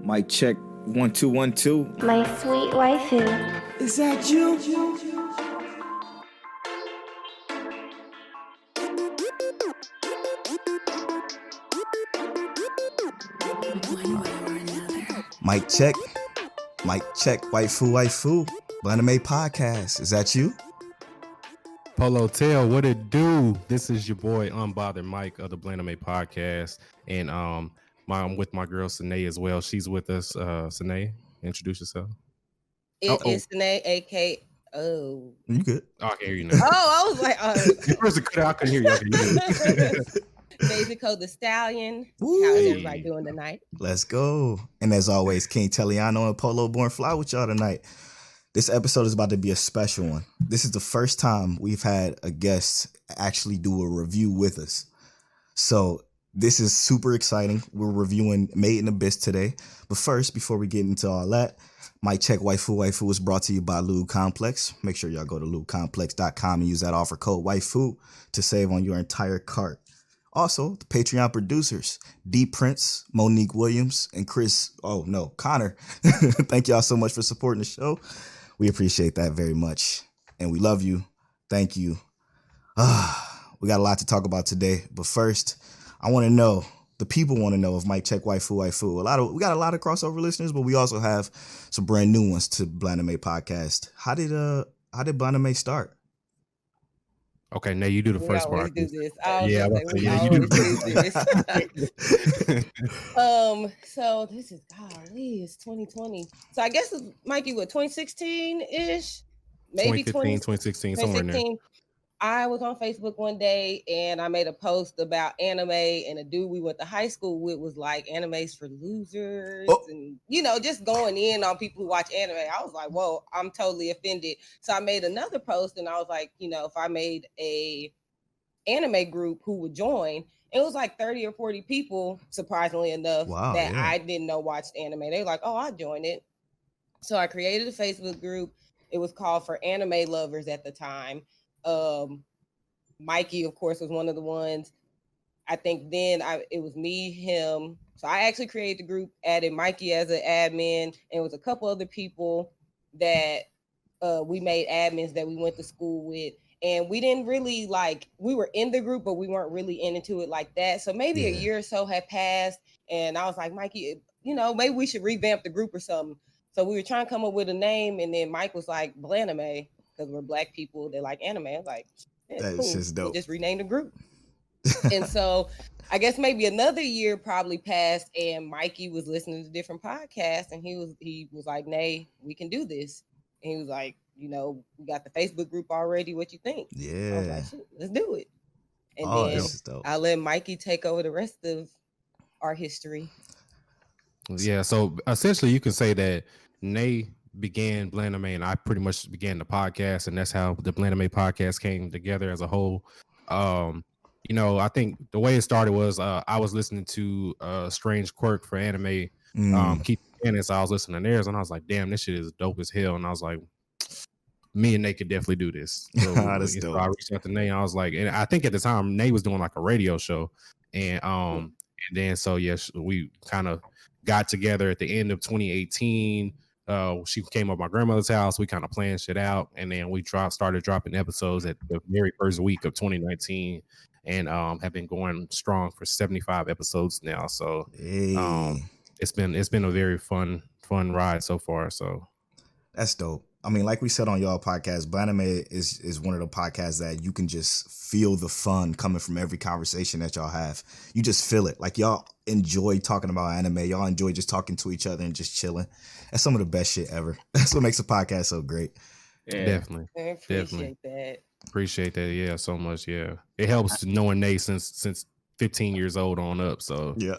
Mic check 1 2 1 2. My sweet waifu. Is that you? Mic check. Mic check. Waifu. Blanimade podcast. Is that you? Polo Tail, what it do? This is your boy Unbothered Mike of the Blanimade podcast, and I'm with my girl Sine as well. She's with us. Sine, introduce yourself. It is Sine, aka. Oh, You good? Oh, I can hear you now. I was like, I couldn't hear you. Okay, Daisy Code the Stallion. Woo. How's everybody doing tonight? Let's go. And as always, King Telliano and Polo Born Fly with y'all tonight. This episode is about to be a special one. This is the first time we've had a guest actually do a review with us. So this is super exciting. We're reviewing Made in Abyss today. But first, before we get into all that, Mic Check Waifu is brought to you by Lube Complex. Make sure y'all go to lubecomplex.com and use that offer code Waifu to save on your entire cart. Also, the Patreon producers, D Prince, Monique Williams, and Connor. Thank y'all so much for supporting the show. We appreciate that very much. And we love you. Thank you. We got a lot to talk about today. But first, I want to know, the people want to know of Mic Check Waifu. We got a lot of crossover listeners, but we also have some brand new ones to Blanimade podcast. How did Blanimade start? Okay, now you do the first part. Do this. So this is it's 2020. So I guess it's Mikey, what, 2016-ish? Maybe 2016, somewhere in there. I was on Facebook one day and I made a post about anime, and a dude we went to high school with was like, anime's for losers, and just going in on people who watch anime. I was like, whoa, I'm totally offended. So I made another post and I was like, if I made a anime group, who would join? It was like 30 or 40 people, surprisingly enough, I didn't know watched anime. They were like, oh, I'll join it. So I created a Facebook group. It was called For Anime Lovers at the time. Mikey, of course, was one of the ones. I think then it was me, him. So I actually created the group, added Mikey as an admin, and it was a couple other people that we made admins that we went to school with. And we didn't really we were in the group, but we weren't really into it like that. So maybe a year or so had passed, and I was like, Mikey, maybe we should revamp the group or something. So we were trying to come up with a name, and then Mike was like, Blanimade, because we're Black people that like anime. I was like, that's cool. just dope. We'll just rename the group. And so I guess maybe another year probably passed, and Mikey was listening to different podcasts, and he was like, Nay, we can do this. And he was like, we got the Facebook group already. What you think? Yeah. I was like, shit, let's do it. And then I let Mikey take over the rest of our history. Yeah, so essentially you can say that Nay began Blanimade and I pretty much began the podcast, and that's how the Blanimade podcast came together as a whole. I think the way it started was I was listening to Strange Quirk for Anime, Keith Cannis. I was listening to theirs and I was like, damn, this shit is dope as hell. And I was like, me and Nate could definitely do this. So, that's dope. So I reached out to Nate. I was like, and I think at the time Nate was doing like a radio show, and then we kind of got together at the end of 2018. She came up my grandmother's house. We kind of planned shit out, and then we started dropping episodes at the very first week of 2019, and have been going strong for 75 episodes now. So it's been a very fun ride so far. So that's dope. I mean, like we said on y'all podcast, Blanimade is one of the podcasts that you can just feel the fun coming from every conversation that y'all have. You just feel it. Like, y'all enjoy talking about anime. Y'all enjoy just talking to each other and just chilling. That's some of the best shit ever. That's what makes a podcast so great. Yeah. Definitely. I appreciate that. Appreciate that. Yeah, so much. Yeah. It helps knowing Nate since 15 years old on up. So yeah.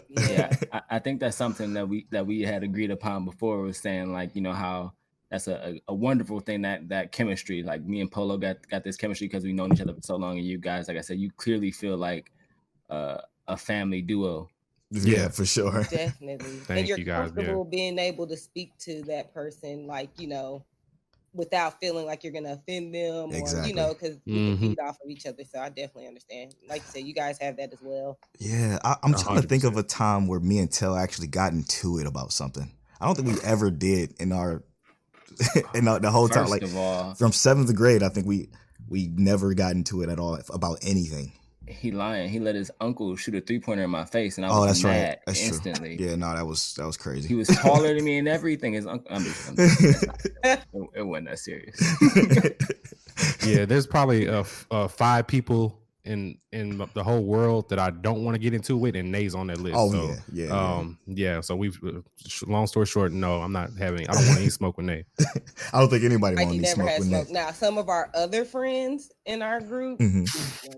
I think that's something that we had agreed upon before, was saying how that's a wonderful thing, that chemistry. Like, me and Polo got this chemistry because we've known each other for so long, and you guys, like I said, you clearly feel like a family duo. Yeah, for sure. Definitely. Thank and you're you guys. comfortable being able to speak to that person, without feeling like you're gonna offend them, or Exactly. because we can feed off of each other. So I definitely understand. Like you said, you guys have that as well. Yeah, I'm trying to think of 100%. a time where me and Tel actually got into it about something. I don't think we ever did in our the whole time. First Like of all, from 7th grade, I think we never got into it at all about anything. he lying. He let his uncle shoot a 3-pointer in my face, and I Oh, was that's mad right. That's instantly. true. Yeah, no, that was crazy. He was taller than me and everything. His uncle. It wasn't that serious. Yeah, there's probably 5 people in the whole world that I don't want to get into with, and Nay's on that list. Oh, so, yeah. So we've long story short, no, I don't want any smoke with Nay. I don't think anybody Like wants he any never smoke had with smoke. Nick. Now, some of our other friends in our group, Mhm.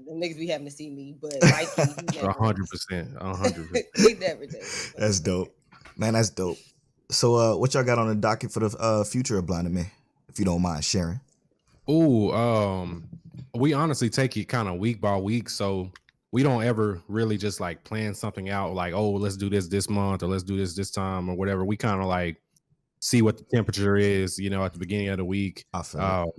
the niggas be having to see me, but Mikey, he never 100%, 100%. he never does. That's dope, man. That's dope. So, what y'all got on the docket for the future of Blanimade, if you don't mind sharing? Ooh, we honestly take it kind of week by week, so we don't ever really just like plan something out like, oh, let's do this month, or let's do this time, or whatever. We kind of like see what the temperature is, at the beginning of the week. I feel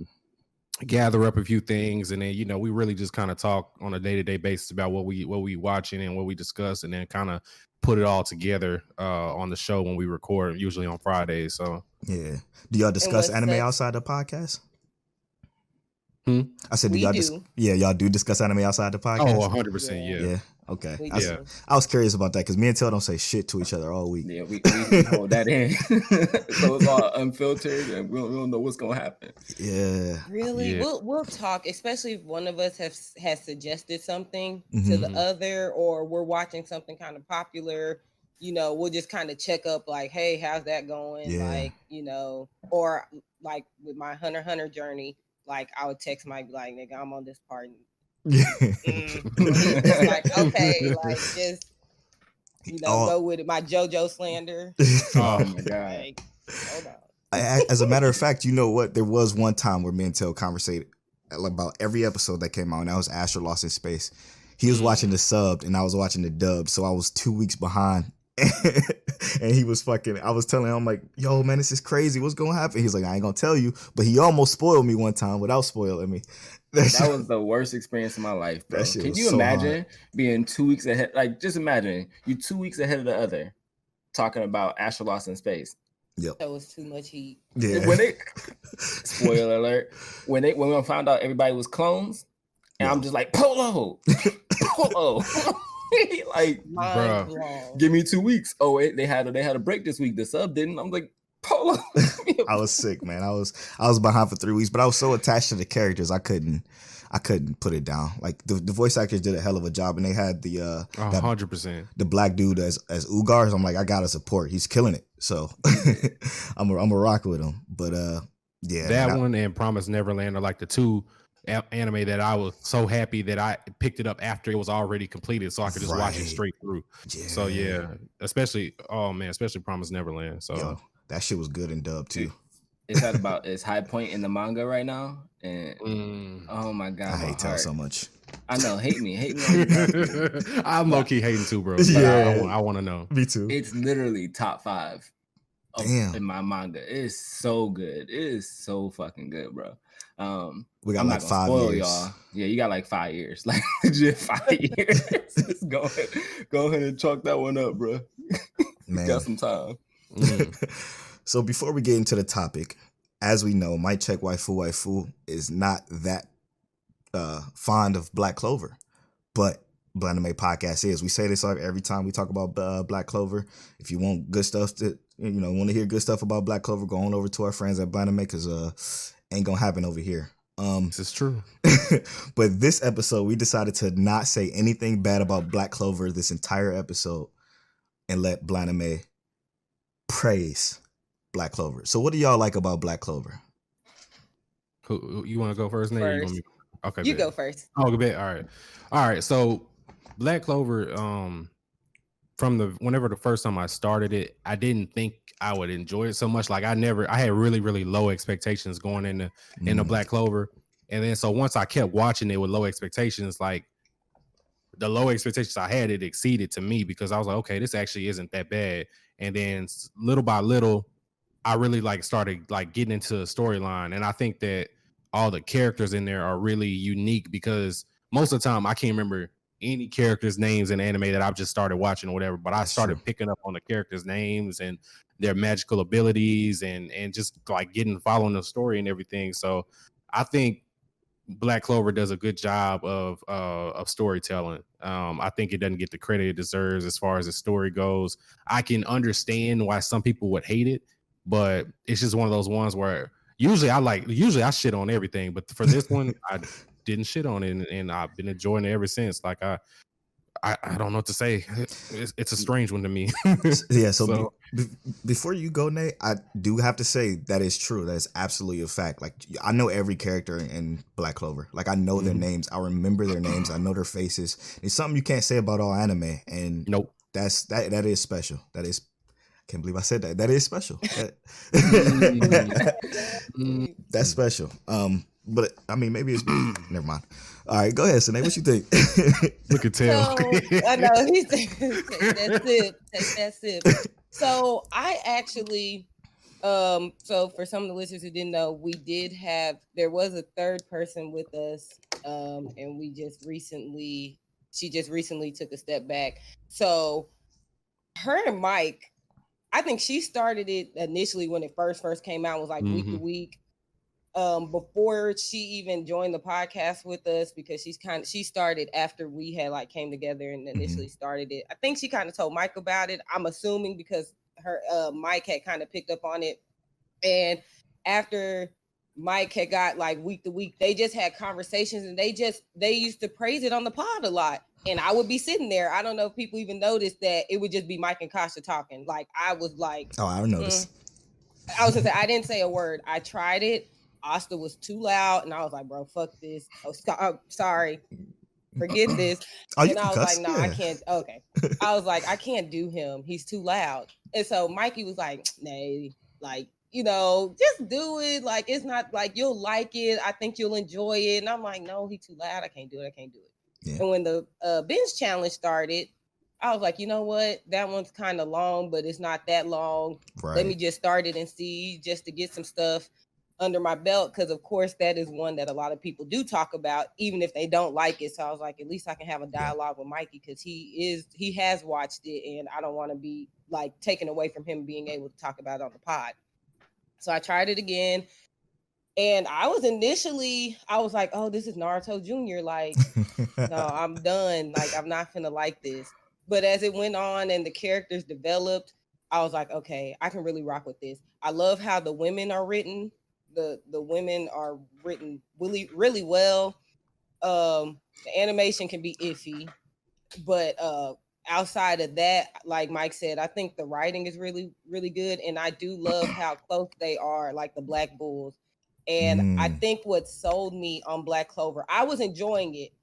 Gather up a few things, and then we really just kind of talk on a day-to-day basis about what we watching and what we discuss, and then kind of put it all together on the show when we record, usually on Fridays. So yeah. Do y'all discuss what anime sucks- outside the podcast? Hmm? I said, We y'all do. y'all do discuss anime outside the podcast? Oh, 100%, yeah. Yeah. Okay. We I, do. I was curious about that because me and Tel don't say shit to each other all week. Yeah, we hold that in. So it's all unfiltered, and we don't know what's gonna happen. Yeah. Really, Yeah. we'll talk, especially if one of us has suggested something to Mhm. the other, or we're watching something kind of popular. We'll just kind of check up, like, hey, how's that going? Yeah. Like, or like with my Hunter journey, like I would text Mike, like, nigga, I'm on this part. It's like, okay, like just go with it. My JoJo slander. Oh my god! Like, hold on. As a matter of fact, you know what? There was one time where me and Tel conversated about every episode that came out, and that was Asher Lost in Space. He was watching the subbed, and I was watching the dubbed, so I was 2 weeks behind. And he was I was telling him, I'm like, yo, man, this is crazy. What's going to happen? He's like, I ain't going to tell you. But he almost spoiled me one time without spoiling me. That was the worst experience of my life, bro. Can you imagine being 2 weeks ahead? Like, just imagine you 2 weeks ahead of the other, talking about Asher Lost in Space. Yep. That was too much heat. Yeah. Spoiler alert. When we found out everybody was clones, and I'm just like, Polo. Like, Bro, give me 2 weeks. Oh wait, they had a break this week. The sub didn't. I'm like, Polo. I was sick, man. I was behind for 3 weeks, but I was so attached to the characters, I couldn't put it down. Like the voice actors did a hell of a job, and they had the 100%, the black dude as Ugar. So I'm like, I gotta support. He's killing it. So I'm a rock with him. But yeah, that one and Promise Neverland are like the two anime that I was so happy that I picked it up after it was already completed, so I could just watch it straight through. Yeah. So yeah, especially Promise Neverland. So yo, that shit was good in dub too. It's at about its high point in the manga right now, and oh my god, I hate Tel so much. I know, hate me. I'm low key hating too, bro. Yeah, I want to know. Me too. It's literally top 5 in my manga. It is so good. It is so fucking good, bro. We got like 5 years, y'all. Yeah, you got like 5 years, like legit 5 years. Just go ahead and chalk that one up, bro. Man, got some time. So before we get into the topic, as we know, Mic Check Waifu is not that fond of Black Clover, but Blanimade Podcast is. We say this every time we talk about Black Clover. If you want good stuff want to hear good stuff about Black Clover, go on over to our friends at Blanimade, because ain't gonna happen over here. This is true. But this episode, we decided to not say anything bad about Black Clover this entire episode, and let Blanimade praise Black Clover. So what do y'all like about Black Clover? Who you want to go first, Nate? First. Okay, You go first. Oh, good. All right. So Black Clover, from whenever the first time I started it, I didn't think I would enjoy it so much. Like I had really, really low expectations going into Black Clover. And then so once I kept watching it with low expectations, like the low expectations I had, it exceeded to me, because I was like, okay, this actually isn't that bad. And then little by little, I really like started like getting into the storyline, and I think that all the characters in there are really unique because most of the time I can't remember any characters' names in anime that I've just started watching or whatever, but I That's started true. picking up on the characters' names and their magical abilities and just like following the story and everything. So I think Black Clover does a good job of storytelling. I think it doesn't get the credit it deserves as far as the story goes. I can understand why some people would hate it, but it's just one of those ones where usually I shit on everything, but for this one I didn't shit on it, and I've been enjoying it ever since. Like I don't know what to say. It's a strange one to me. Yeah. So Before you go, Nate, I do have to say that is true. That is absolutely a fact. Like I know every character in Black Clover. Like I know their names. I remember their names. I know their faces. It's something you can't say about all anime, and nope. That is special. That is. Can't believe I said that. That is special. That's special. But I mean, maybe it's never mind. All right, go ahead, Sinead. What you think? Look at Tail. So I know he's take that sip. Take that sip. So I actually, so for some of the listeners who didn't know, there was a third person with us, and she just recently took a step back. So her and Mike, I think she started it initially when it first came out, was like week to week. Before she even joined the podcast with us, because she started after we had like came together and initially started it. I think she kind of told Mike about it. I'm assuming because her Mike had kind of picked up on it, and after Mike had got like week to week, they just had conversations, and they used to praise it on the pod a lot. And I would be sitting there. I don't know if people even noticed that it would just be Mike and Kasha talking. Like I was like, oh, I don't notice. I was gonna say I didn't say a word. I tried it. Asta was too loud, and I was like, "Bro, fuck this." Oh, sorry, forget this. Oh, you and can I was cuss? like, "No, Yeah. I can't." Okay, I was like, "I can't do him. He's too loud." And so Mikey was like, "Nay, like just do it. Like it's not like you'll like it. I think you'll enjoy it." And I'm like, "No, he's too loud. I can't do it. I can't do it." Yeah. And when the binge challenge started, I was like, you know what? That one's kind of long, but it's not that long. Right. Let me just start it and see, just to get some stuff under my belt, because of course that is one that a lot of people do talk about, even if they don't like it. So I was like, at least I can have a dialogue with Mikey, because he has watched it, and I don't want to be like taken away from him being able to talk about it on the pod. So I tried it again, and I was like, oh, this is Naruto Jr. Like, no, I'm done. Like, I'm not gonna like this. But as it went on and the characters developed, I was like, okay, I can really rock with this. I love how the women are written. The women are written really, really well. The animation can be iffy, but outside of that, like Mike said, I think the writing is really, really good. And I do love how close they are, like the Black Bulls. And I think what sold me on Black Clover, I was enjoying it,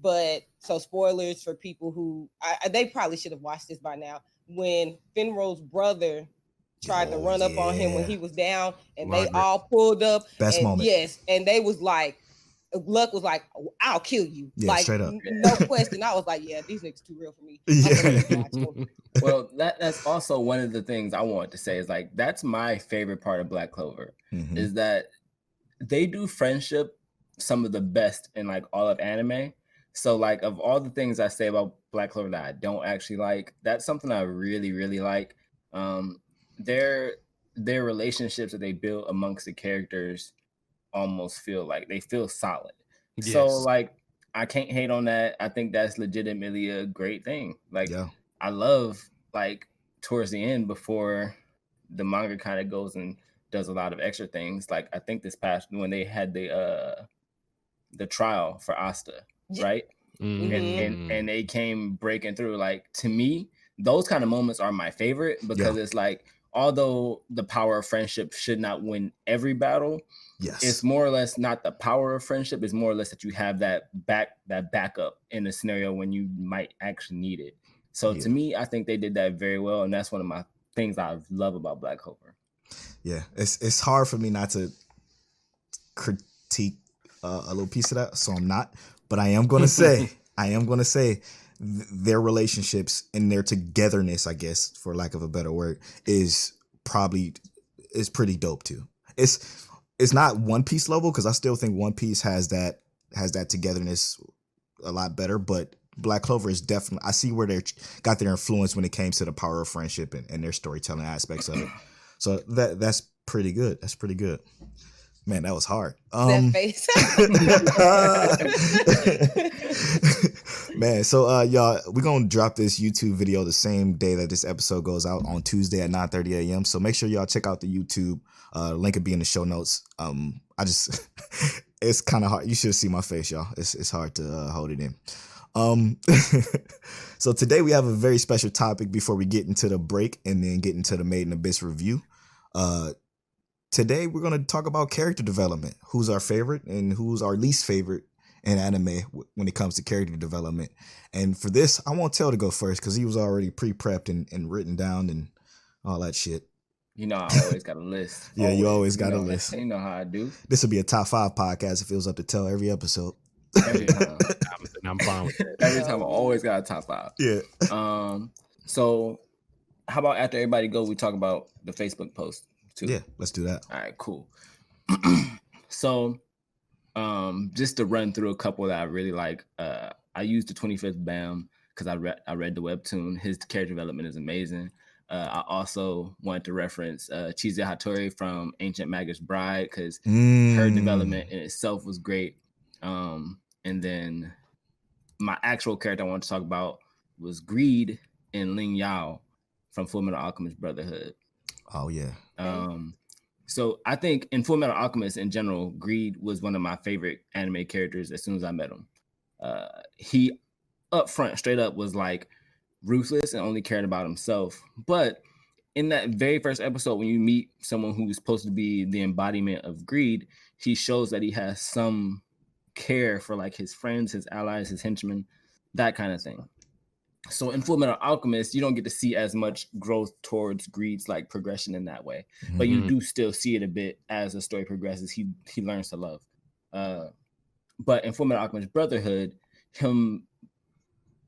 but so spoilers for people who they probably should have watched this by now. When Finral's brother tried to run up on him when he was down, and they all pulled up. Best moment. Yes, and they was like, Luck was like, "I'll kill you." Yeah, like straight up. No question. I was like, yeah, these niggas too real for me. Yeah. Well, that's also one of the things I wanted to say is like that's my favorite part of Black Clover is that they do friendship some of the best in like all of anime. So like of all the things I say about Black Clover that I don't actually like, that's something I really, really like. Their relationships that they build amongst the characters almost feel like they feel solid. Yes. So like I can't hate on that. I think that's legitimately a great thing. Like I love like towards the end before the manga kind of goes and does a lot of extra things. Like I think this past when they had the trial for Asta, right? And they came breaking through. Like to me, those kind of moments are my favorite because it's like, although the power of friendship should not win every battle, it's more or less not the power of friendship. It's more or less that you have that backup in a scenario when you might actually need it. So to me, I think they did that very well, and that's one of my things I love about Black Clover. Yeah, it's hard for me not to critique a little piece of that, so I'm not. But I am going to say, their relationships and their togetherness, I guess, for lack of a better word, is probably is pretty dope too. It's not One Piece level because I still think One Piece has that togetherness a lot better, but Black Clover is definitely, I see where they got their influence when it came to the power of friendship and their storytelling aspects of it. So that's pretty good. That's pretty good. Man, that was hard. That face. Man, so y'all, we're gonna drop this YouTube video the same day that this episode goes out on Tuesday at 9:30 a.m. So make sure y'all check out the YouTube. Link will be in the show notes. I just it's kind of hard. You should see my face, y'all. It's hard to hold it in. So today we have a very special topic before we get into the break and then get into the Made in Abyss review. Today we're going to talk about character development. Who's our favorite and who's our least favorite in anime when it comes to character development. And for this, I want Tell to go first because he was already pre-prepped and written down and all that shit. You know, I always got a list. Yeah, you always got a list. You know how I do. This would be a top 5 podcast if it was up to Tell every episode. Every time. I'm fine with that. Every time I always got a top 5. Yeah. So how about after everybody go, we talk about the Facebook post too? Yeah, let's do that. All right, cool. So just to run through a couple that I really like. I used the 25th BAM because I read the webtoon. His character development is amazing. I also wanted to reference Chize Hattori from Ancient Magus Bride because her development in itself was great. And then my actual character I wanted to talk about was Greed in Ling Yao from Fullmetal Alchemist Brotherhood. Oh yeah. So I think in Fullmetal Alchemist in general, Greed was one of my favorite anime characters as soon as I met him. He up front, straight up, was like ruthless and only cared about himself. But in that very first episode, when you meet someone who's supposed to be the embodiment of greed, he shows that he has some care for like his friends, his allies, his henchmen, that kind of thing. So in Fullmetal Alchemist, you don't get to see as much growth towards Greed's like progression in that way, but you do still see it a bit as the story progresses. He learns to love. But in Fullmetal Alchemist Brotherhood,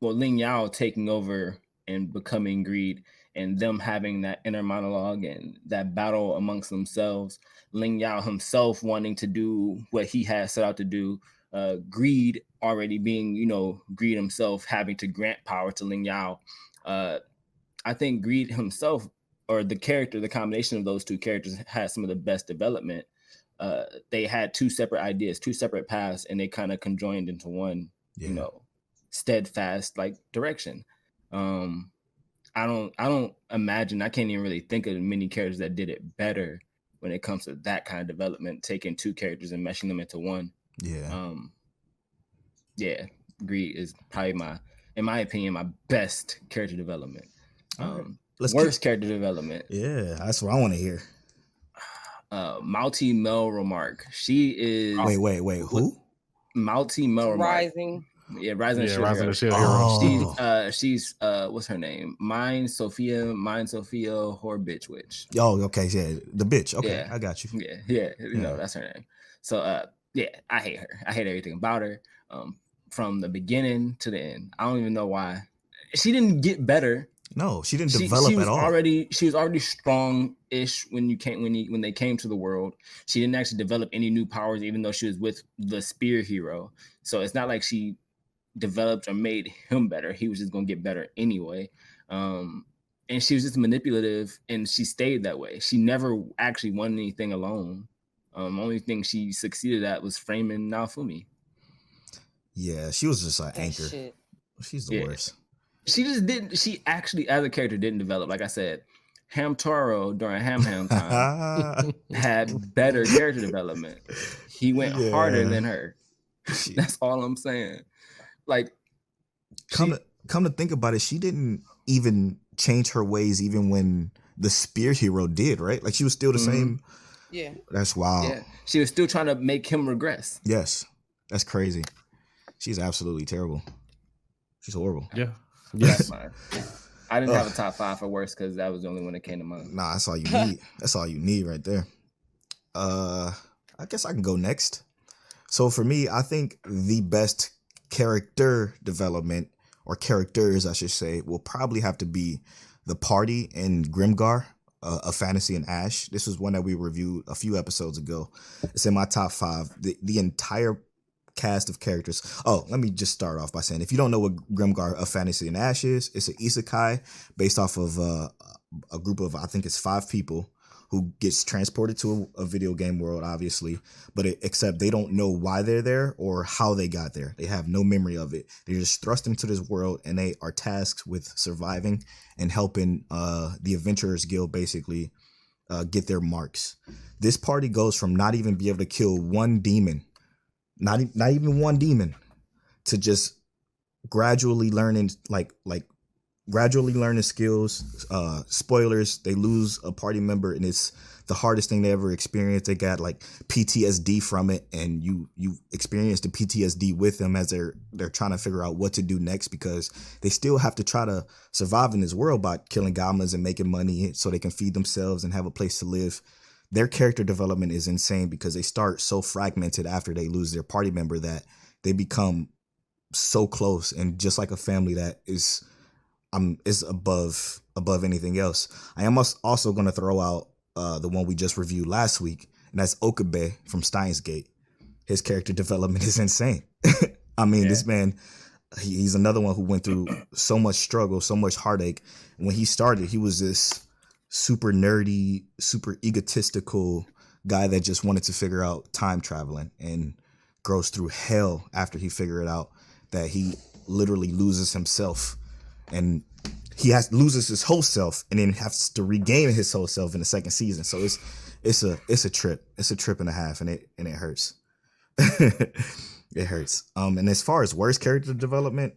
Ling Yao taking over and becoming Greed, and them having that inner monologue and that battle amongst themselves. Ling Yao himself wanting to do what he had set out to do. Greed already being, Greed himself having to grant power to Ling Yao. I think Greed himself, or the combination of those two characters, had some of the best development. They had two separate ideas, two separate paths, and they kind of conjoined into one, steadfast like direction. I don't imagine, I can't even really think of many characters that did it better when it comes to that kind of development, taking two characters and meshing them into one. Greed is probably in my opinion, my best character development. Worst character development. Yeah, that's what I want to hear. Malti Mel Remark. She is. Wait, who? Malti Mel Remark. Rising. Yeah, Rising the Shield Hero. She's what's her name? Mine Sophia Horbitch Witch. Oh, okay, yeah, the bitch. Okay, yeah. I got you. Yeah, that's her name. So I hate her. I hate everything about her. From the beginning to the end. I don't even know why. She didn't get better. No, she didn't develop at all. She was already strong-ish when they came to the world. She didn't actually develop any new powers, even though she was with the Spear Hero. So it's not like she developed or made him better. He was just gonna get better anyway. And she was just manipulative, and she stayed that way. She never actually won anything alone. Only thing she succeeded at was framing Naofumi. Yeah, she was just an anchor. Shit. She's the worst. She just didn't. She actually, as a character, didn't develop. Like I said, Hamtaro during Ham time had better character development. He went harder than her. That's all I'm saying. Like, come to think about it, she didn't even change her ways, even when the Spear Hero did. Right? Like she was still the same. Yeah, that's wild. Yeah, she was still trying to make him regress. Yes, that's crazy. She's absolutely terrible. She's horrible. Yeah. Yes. I didn't have a top 5 for worst because that was the only one that came to mind. Nah, that's all you need. That's all you need right there. I guess I can go next. So for me, I think the best character development, or characters I should say, will probably have to be the party in Grimgar. A Fantasy in Ash. This was one that we reviewed a few episodes ago. It's in my top 5. The entire cast of characters. Oh, let me just start off by saying, if you don't know what Grimgar A Fantasy in Ash is, it's an isekai based off of a group of, I think it's 5 people who gets transported to a video game world, obviously, but except they don't know why they're there or how they got there. They have no memory of it. They're just thrust into this world, and they are tasked with surviving and helping the Adventurers Guild basically get their marks. This party goes from not even be able to kill one demon, not even one demon, to just gradually learning gradually learning skills. Spoilers, they lose a party member, and it's the hardest thing they ever experienced. They got like PTSD from it, and you experience the PTSD with them as they're trying to figure out what to do next, because they still have to try to survive in this world by killing goblins and making money so they can feed themselves and have a place to live. Their character development is insane because they start so fragmented after they lose their party member that they become so close and just like a family that is above anything else. I am also going to throw out the one we just reviewed last week, and that's Okabe from Steins Gate. His character development is insane. I mean, this man, he's another one who went through so much struggle, so much heartache. When he started, he was this super nerdy, super egotistical guy that just wanted to figure out time traveling, and goes through hell after he figured out that he literally loses himself, and he loses his whole self, and then has to regain his whole self in the second season. So it's a trip. It's a trip and a half, and it hurts. It hurts. And as far as worst character development,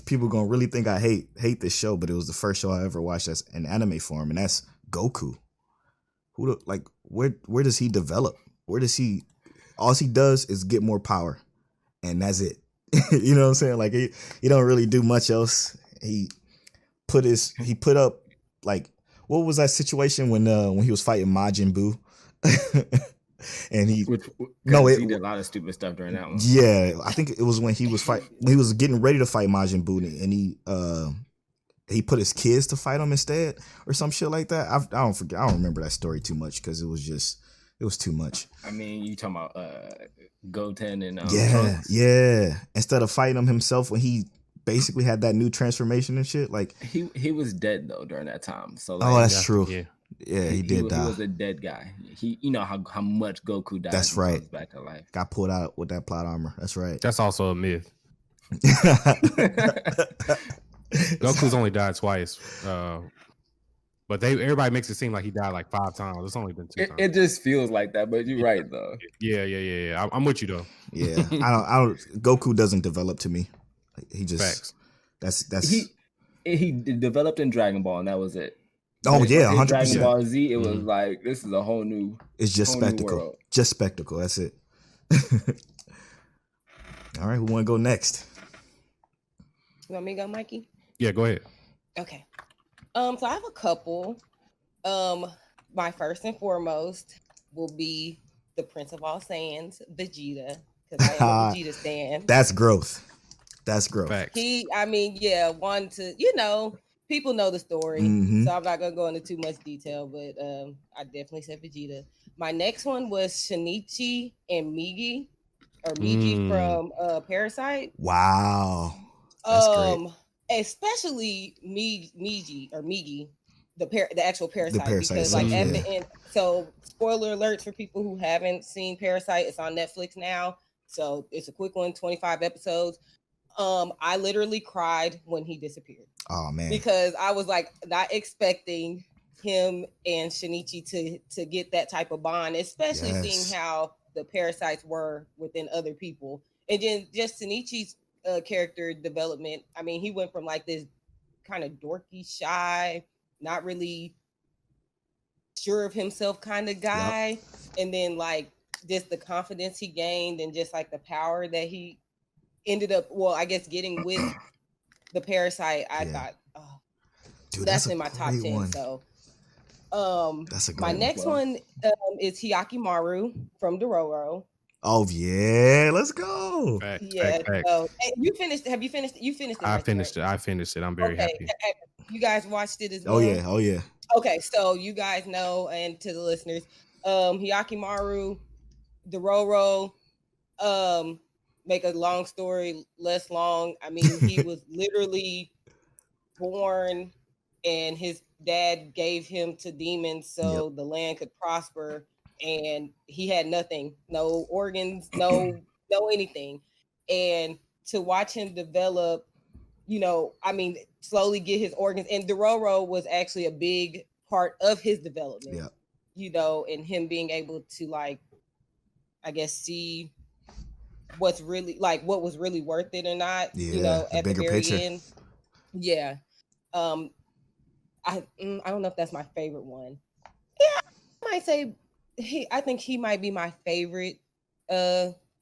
people gonna really think I hate this show, but it was the first show I ever watched as an anime form, and that's Goku. Where does he develop? All he does is get more power, and that's it. You know what I'm saying? Like he don't really do much else. He put up, like, what was that situation when he was fighting Majin Buu? And he did a lot of stupid stuff during that one. Yeah, I think it was when he was getting ready to fight Majin Buu, and he put his kids to fight him instead, or some shit like that. I don't remember that story too much because it was too much. I mean, you talking about Goten and Trunks? Yeah. Instead of fighting him himself when he basically had that new transformation and shit, like he was dead though during that time. So that's true. Yeah, he did die. He was a dead guy. You know how much Goku died. That's right. Comes back to life. Got pulled out with that plot armor. That's right. That's also a myth. Goku's only died twice. But everybody makes it seem like he died like 5 times. It's only been 2 times. It just feels like that, but you're right though. Yeah. I'm with you though. Yeah, I don't. Goku doesn't develop to me. He just facts. That's he developed in Dragon Ball, and that was it. Oh yeah, 100%. Dragon Ball Z, it was like, this is a whole new. It's just spectacle. Just spectacle. That's it. All right, who want to go next? You want me to go, Mikey? Yeah, go ahead. Okay. So I have a couple. My first and foremost will be the Prince of All Saiyans, Vegeta, because I am a Vegeta stan. That's growth. Facts. One to, people know the story, so I'm not gonna go into too much detail, but I definitely said Vegeta. My next one was Shinichi and Migi from Parasite. Wow. That's great. Especially Migi, the actual Parasite, because at the end. So spoiler alerts for people who haven't seen Parasite. It's on Netflix now, so it's a quick one, 25 episodes. I literally cried when he disappeared. Oh man, because I was like not expecting him and Shinichi to get that type of bond, especially seeing how the parasites were within other people, and then just Shinichi's character development. I mean, he went from like this kind of dorky, shy, not really sure of himself kind of guy, and then like just the confidence he gained, and just like the power that he ended up, getting with the parasite. I thought, dude, that's in my top 10. One. So, that's a great my next one is Hyakimaru from Dororo. Oh yeah, let's go. Fact. So, you finished? Have you finished? You finished it. I finished it. I'm very happy. You guys watched it as well? Oh yeah. Okay, so you guys know, and to the listeners, Hyakimaru, Dororo, make a long story less long. I mean, he was literally born and his dad gave him to demons so the land could prosper, and he had nothing, no organs, no anything. And to watch him develop, I mean, slowly get his organs, and Dororo was actually a big part of his development, and him being able to, like, I guess, see what's really, like, what was really worth it or not, at the very end. I don't know if that's my favorite one. Yeah, I might say I think he might be my favorite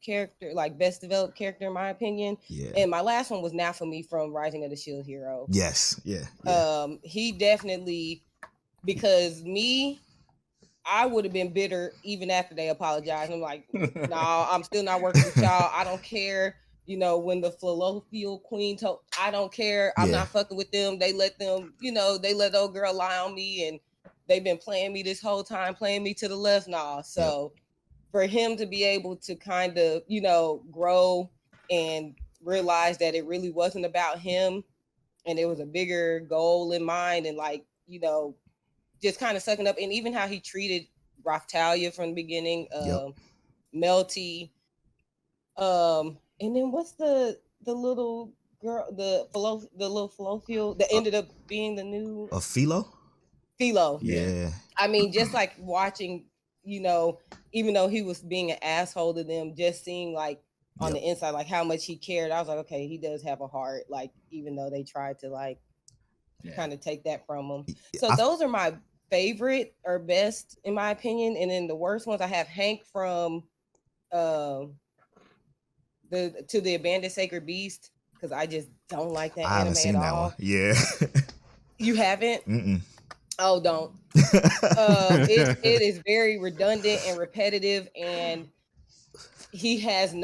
character, like best developed character in my opinion. Yeah. And my last one was Naofumi from Rising of the Shield Hero. Yes. Yeah. He definitely, because I would have been bitter even after they apologized. I'm like, no, I'm still not working with y'all. I don't care. When the Fallofield Queen told, I don't care. I'm not fucking with them. They let them, they let old girl lie on me, and they've been playing me this whole time, playing me to the left. Nah. So for him to be able to kind of, grow and realize that it really wasn't about him and it was a bigger goal in mind, and like, just kind of sucking up, and even how he treated Raftalia from the beginning, Melty, and then what's the little girl, the little Fallofield that ended up being the new Philo. Yeah. I mean, just like watching, even though he was being an asshole to them, just seeing like on the inside, like how much he cared. I was like, okay, he does have a heart. Like, even though they tried to like kind of take that from him. So those are my favorite or best in my opinion. And then the worst ones, I have Hank from the Abandoned Sacred Beast, because I just don't like that anime at all. One. Yeah. You haven't? Mm-mm. Oh, don't. It is very redundant and repetitive, and he has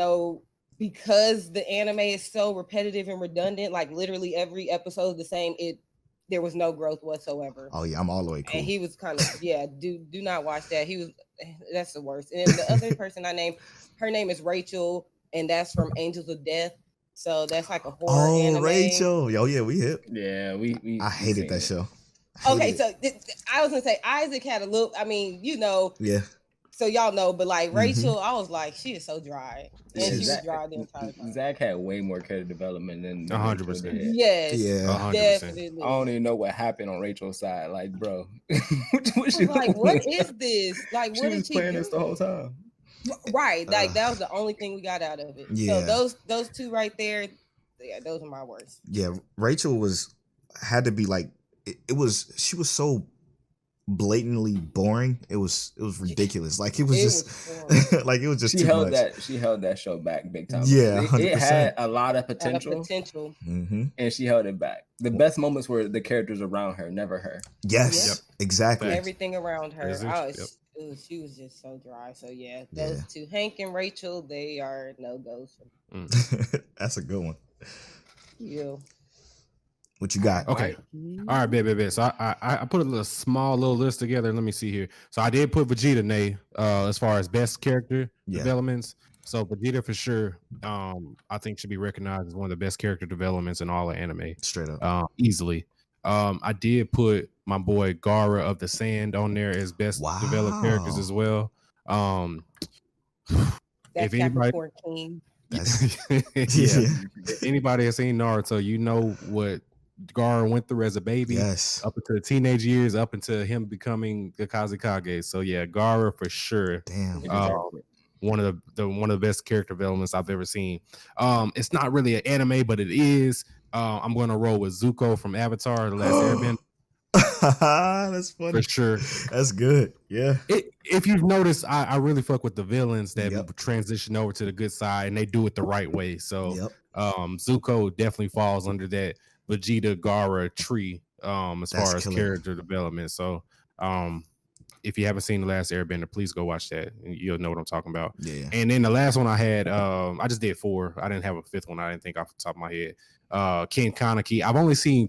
because the anime is so repetitive and redundant, like literally every episode is the same, there was no growth whatsoever. Oh yeah, I'm all the way cool. And he was kind of, do not watch that. That's the worst. And the other person I named, her name is Rachel, and that's from Angels of Death. So that's like a horror anime. Rachel. Oh yeah, we hit. Yeah, I hated that show. Okay, so I was gonna say Isaac had a little, I mean, yeah. So y'all know, but like Rachel, I was like, she is so dry, and she was dry the entire time. Zach had way more character development than 100%. Yes, yeah, 100%. Definitely. I don't even know what happened on Rachel's side. Like, bro, what is this? Like, what is she playing this the whole time? Right, like that was the only thing we got out of it. Yeah. So those two right there, those are my worst. Yeah, Rachel had to be like, she was so blatantly boring. It was ridiculous. Like it was just like it was just she too much. She held that show back big time. Yeah, it had a lot of potential. And she held it back. The best moments were the characters around her, never her. Yes, exactly. Everything around her. She was just so dry. So yeah, those two, Hank and Rachel, they are no-goes. That's a good one. Yeah. What you got? Okay. All right, bet. So I put a small list together. Let me see here. So I did put Vegeta, Nay, as far as best character developments. So Vegeta for sure, I think should be recognized as one of the best character developments in all of anime. Straight up. Easily. I did put my boy Gaara of the Sand on there as best developed characters as well. If anybody, King. If anybody has seen Naruto, you know what Gaara went through as a baby, up into the teenage years, up into him becoming the Kazekage. So yeah, Gaara for sure. Damn. One of the best character developments I've ever seen. It's not really an anime, but it is. I'm going to roll with Zuko from Avatar: The Last Airbender. That's funny. For sure. That's good. Yeah. If you've noticed, I really fuck with the villains that transition over to the good side, and they do it the right way. So Zuko definitely falls under that Vegeta Gaara tree as far as character development. So if you haven't seen The Last Airbender, please go watch that, and you'll know what I'm talking about. Yeah. And then the last one I had, I just did 4. I didn't have a 5th one. I didn't think off the top of my head. Ken Kaneki. I've only seen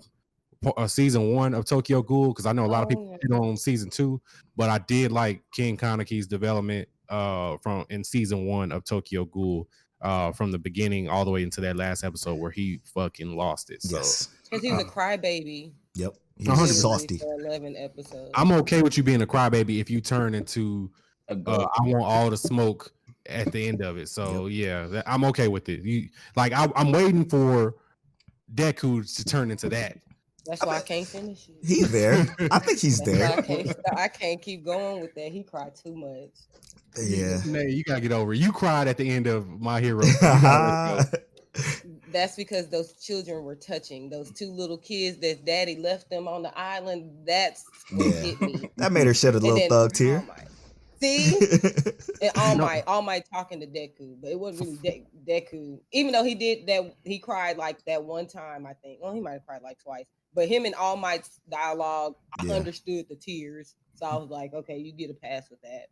season 1 of Tokyo Ghoul because I know a lot of people yeah. hit on season 2, but I did like King Kaneki's development from in season 1 of Tokyo Ghoul from the beginning all the way into that last episode where he fucking lost it. So Yes. Because he was a crybaby. Yep. He was a 100%. softy. For 11 episodes. I'm okay with you being a crybaby if you turn into A goat. I want all the smoke at the end of it. So I'm okay with it. I'm waiting for Deku to turn into that. That's why I can't finish it. He's there. I think he's That's why there. I can't keep going with that. He cried too much. Yeah. Nay, you gotta get over it. You cried at the end of My Hero. That's because those children were touching. Those 2 little kids that daddy left them on the island. That's what hit me. That made her shed a little thug tear. All Might. See? And All Might talking to Deku, but it wasn't really Deku. Even though he did that, he cried like that one time, I think. Well, he might have cried like twice. But him and All Might's dialogue, I understood the tears. So I was like, okay, you get a pass with that.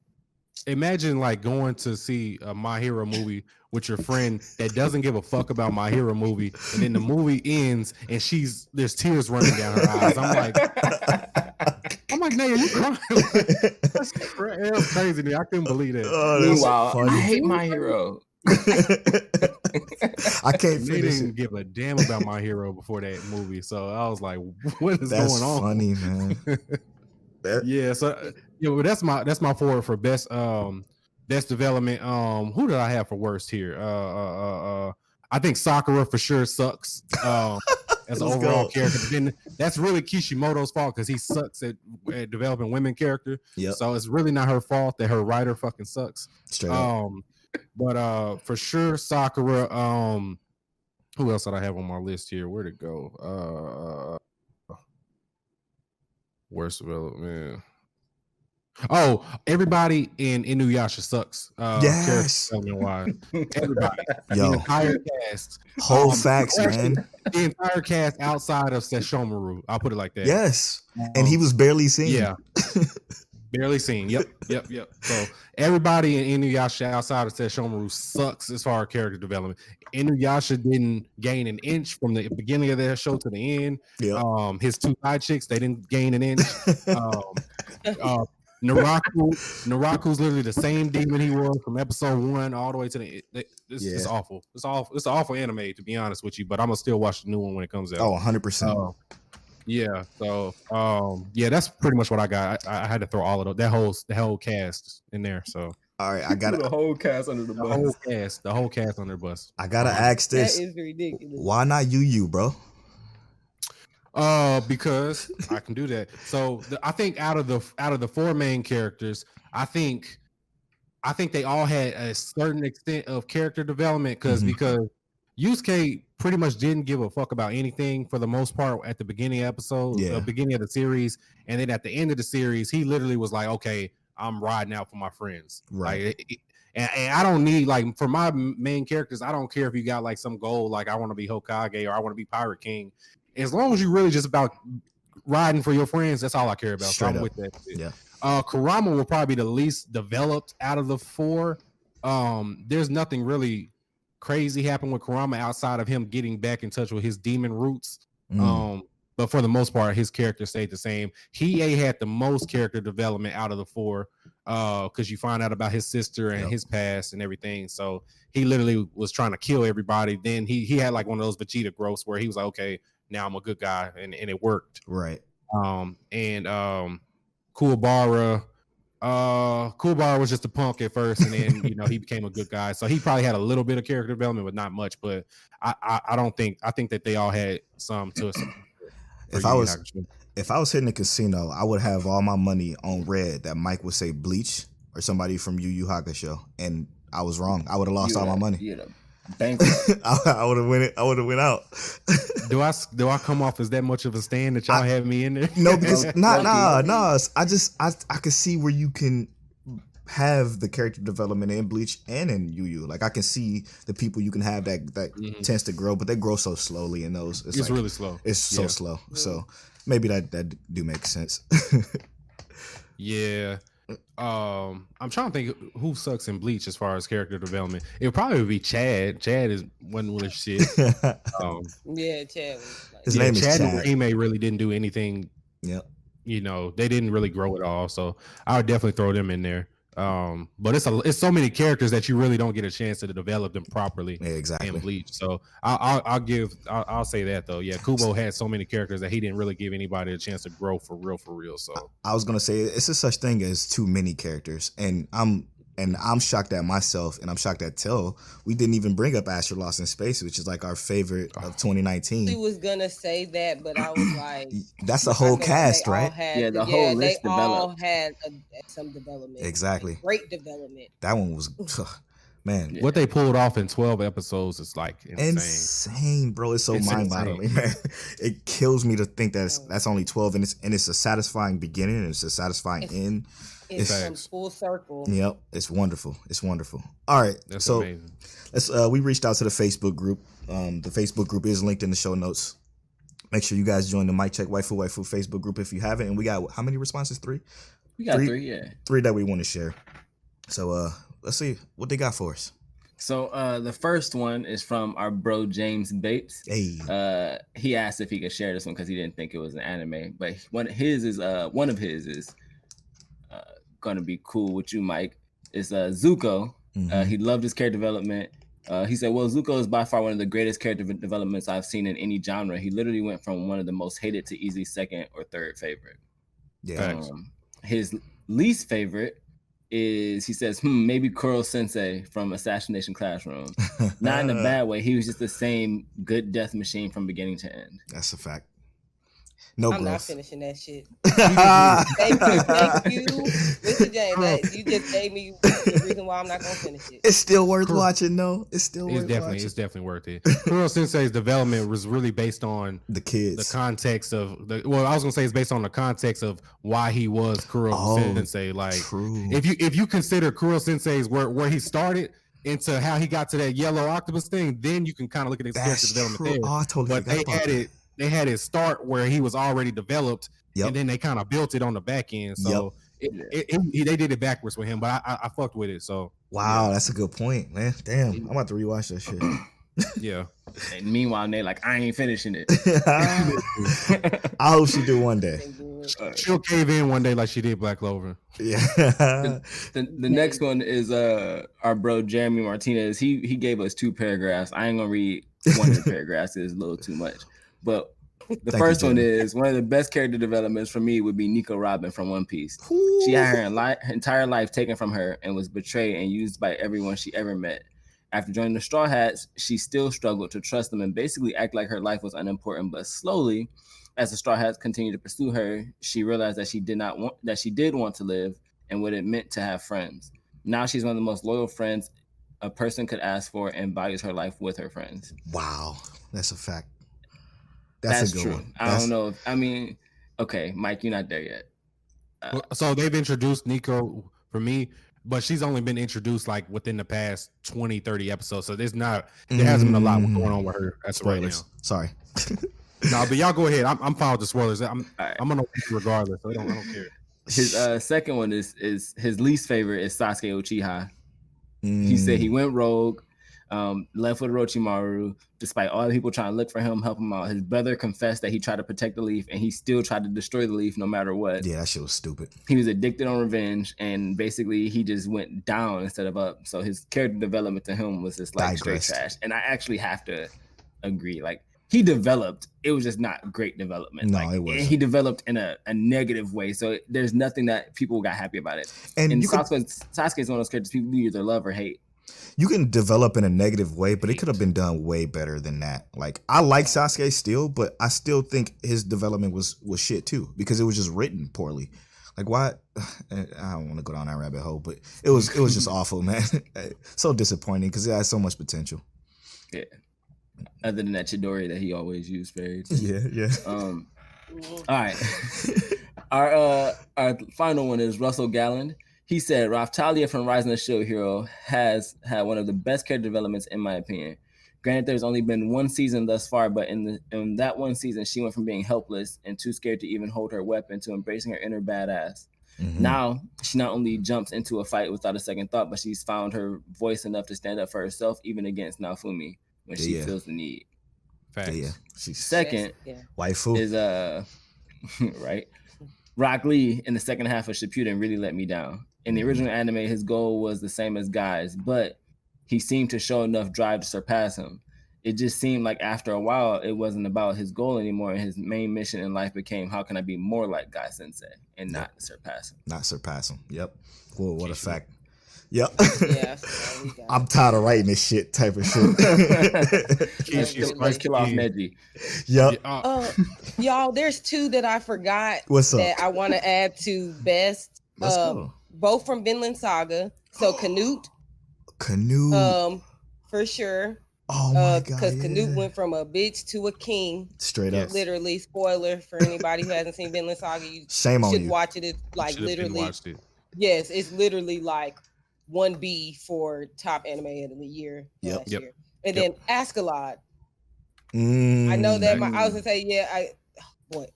Imagine like going to see a My Hero movie with your friend that doesn't give a fuck about My Hero movie, and then the movie ends and there's tears running down her eyes. I'm like, Nay, are you crying? That's crazy to me. I couldn't believe that. Meanwhile, I hate My Hero. I can't They finish didn't it. give a damn about My Hero before that movie, so I was like, what is That's going on? funny, man. Yeah, so but that's my forward for best development. Who did I have for worst here? I think Sakura for sure sucks as an overall character. But then that's really Kishimoto's fault because he sucks at developing women character. Yep. So it's really not her fault that her writer fucking sucks. Straight up. But for sure Sakura. Who else did I have on my list here? Where'd it go? Worst development. Oh, everybody in Inuyasha sucks. Yes. Wise. Everybody. Yo. The entire cast. Whole facts, man. The entire cast outside of Sesshomaru. I'll put it like that. Yes. And he was barely seen. Yeah. Barely seen. Yep. So everybody in Inuyasha outside of Sesshomaru sucks as far as character development. Inuyasha didn't gain an inch from the beginning of that show to the end. Yep. His 2 side chicks, they didn't gain an inch. Naraku's literally the same demon he was from episode 1 all the way to the end. It's awful. It's an awful anime, to be honest with you, but I'm gonna still watch the new one when it comes out. Oh, 100%. Yeah. So that's pretty much what I got. I had to throw all of the whole cast in there. So all right, I got the whole cast under the bus. The whole cast under the bus. I gotta ask this. That is ridiculous. Why not you, bro? Because I can do that. So I think out of the 4 main characters, I think they all had a certain extent of character development because Yusuke pretty much didn't give a fuck about anything for the most part at the beginning of beginning of the series, and then at the end of the series, he literally was like, "Okay, I'm riding out for my friends." Right. And I don't need, like, for my main characters, I don't care if you got like some goal, like I want to be Hokage or I want to be Pirate King. As long as you really just about riding for your friends, that's all I care about. Straight so I'm up. with that. Yeah. Kurama will probably be the least developed out of the 4. There's nothing really crazy happened with Kurama outside of him getting back in touch with his demon roots. But for the most part, his character stayed the same. Hiei had the most character development out of the 4 because you find out about his sister and his past and everything. So he literally was trying to kill everybody. Then he had like one of those Vegeta growths where he was like, okay, now I'm a good guy, and it worked. Right. Kuwabara was just a punk at first, and then he became a good guy. So he probably had a little bit of character development, but not much. But I think that they all had some to us. If I was hitting a casino, I would have all my money on red that Mike would say Bleach or somebody from Yu Yu Hakusho, and I was wrong. I would have lost all my money. I would have went out. Do I come off as that much of a stand that y'all have me in there? No, because I can see where you can have the character development in Bleach and in Yu Yu. Like I can see the people you can have that tends to grow, but they grow so slowly in those. It's like, really slow. It's so slow. So maybe that do make sense. Yeah. I'm trying to think who sucks in Bleach as far as character development. It would probably be Chad. Chad wasn't with shit. Yeah, Chad was like, His name is Chad and Chad. Rahime really didn't do anything. Yep. They didn't really grow at all. So I would definitely throw them in there. But it's so many characters that you really don't get a chance to develop them properly. Yeah, exactly. In Bleach. So I'll say that though. Yeah, Kubo had so many characters that he didn't really give anybody a chance to grow for real. So I was gonna say it's a such thing as too many characters, and I'm shocked at myself, and I'm shocked at Till. We didn't even bring up Astro Lost in Space, which is like our favorite of 2019. He was gonna say that, but I was like, that's the whole cast, right? The whole list developed. All had some development. Exactly. Like, great development. That one was, man. What they pulled off in 12 episodes is like insane, bro. It's so mind-boggling, man. It kills me to think that's only 12, and it's a satisfying beginning, and it's a satisfying end. It's full circle. Yep, it's wonderful. It's wonderful. All right, that's so amazing. Let's. We reached out to the Facebook group. The Facebook group is linked in the show notes. Make sure you guys join the Mic Check Waifu Facebook group if you haven't. And we got how many responses? 3. We got 3, yeah. 3 that we want to share. So let's see what they got for us. So the first one is from our bro James Bates. Hey. He asked if he could share this one because he didn't think it was an anime, but one of his is gonna be cool with you, Mike. It's Zuko. Mm-hmm. He loved his character development. He said, well, Zuko is by far one of the greatest character developments I've seen in any genre. He literally went from one of the most hated to easy second or third favorite. Yeah. His least favorite is, he says, maybe Kuro Sensei from Assassination Classroom. Not in a bad way. He was just the same good death machine from beginning to end. That's a fact. No, I'm growth. not finishing that shit. Thank you, Mr. James. You just gave me the reason why I'm not gonna finish it. It's still worth watching, though. It's definitely worth it. Kuro Sensei's development was really based on the kids, the context of I was gonna say it's based on the context of why he was Kuro Sensei. Like, true. If you consider Kuro Sensei's where he started into how he got to that yellow octopus thing, then you can kind of look at his character development there. Oh, I totally forgot about that. They had it start where he was already developed, and then they kind of built it on the back end. So they did it backwards with him, but I fucked with it. So wow, that's a good point, man. Damn, I'm about to rewatch that shit. Yeah. And meanwhile, they like, I ain't finishing it. I hope she do one day. She'll cave in one day like she did Black Clover. Yeah. The next one is our bro Jeremy Martinez. He gave us 2 paragraphs. I ain't gonna read one of the paragraphs. It's a little too much. But the first one is, one of the best character developments for me would be Nico Robin from One Piece. Ooh. She had her entire life taken from her and was betrayed and used by everyone she ever met. After joining the Straw Hats, she still struggled to trust them and basically act like her life was unimportant. But slowly, as the Straw Hats continued to pursue her, she realized that she did want to live and what it meant to have friends. Now she's one of the most loyal friends a person could ask for and values her life with her friends. Wow, that's a fact. That's a good true. one. I don't know. Okay, Mike, you're not there yet. So they've introduced Nico for me, but she's only been introduced like within the past 20, 30 episodes. So there hasn't been a lot going on with her. That's right now. Sorry. No, but y'all go ahead. I'm fine with the spoilers. I'm gonna regardless. So I don't care. His second one is his least favorite is Sasuke Uchiha. He said he went rogue, left with Orochimaru, despite all the people trying to look for him, help him out. His brother confessed that he tried to protect the leaf, and he still tried to destroy the leaf no matter what. Yeah, that shit was stupid. He was addicted on revenge, and basically he just went down instead of up. So his character development to him was just like straight trash. And I actually have to agree. Like, he developed, it was just not great development. No, like, it wasn't. He developed in a negative way. So there's nothing that people got happy about it. And Sasuke is one of those characters people either love or hate. You can develop in a negative way, but it could have been done way better than that. Like, I like Sasuke still, but I still think his development was shit too, because it was just written poorly. Like, why? I don't want to go down that rabbit hole, but it was just awful, man. So disappointing because it has so much potential. Yeah. Other than that Chidori that he always used, very. Yeah. All right. Our final one is Russell Galland. He said, Raftalia from Rising of the Shield Hero has had one of the best character developments in my opinion. Granted, there's only been one season thus far, but in that one season, she went from being helpless and too scared to even hold her weapon to embracing her inner badass. Now she not only jumps into a fight without a second thought, but she's found her voice enough to stand up for herself, even against Naofumi when she feels the need. Facts. Yeah. She's Second waifu is right. Rock Lee in the second half of Shippuden really let me down. In the original anime, his goal was the same as Guy's, but he seemed to show enough drive to surpass him. It just seemed like after a while, it wasn't about his goal anymore, and his main mission in life became, how can I be more like Guy Sensei and not surpass him? Not surpass him. Yep. Well, what a fact. Yep. Yeah, I'm tired of writing this shit type of shit. Let's kill off Neji. Yep. Y'all, there's two that I forgot. What's up? That I want to add to best. Let's go. Both from Vinland Saga. So Canute. For sure. Oh my god. Because Canute went from a bitch to a king. Straight up. Literally, spoiler for anybody who hasn't seen Vinland Saga. You Shame on should you. watch it. It's like literally. Watched it. Yes, it's literally like 1B for top anime of the year last year. And then Askeladd. I know that I was gonna say,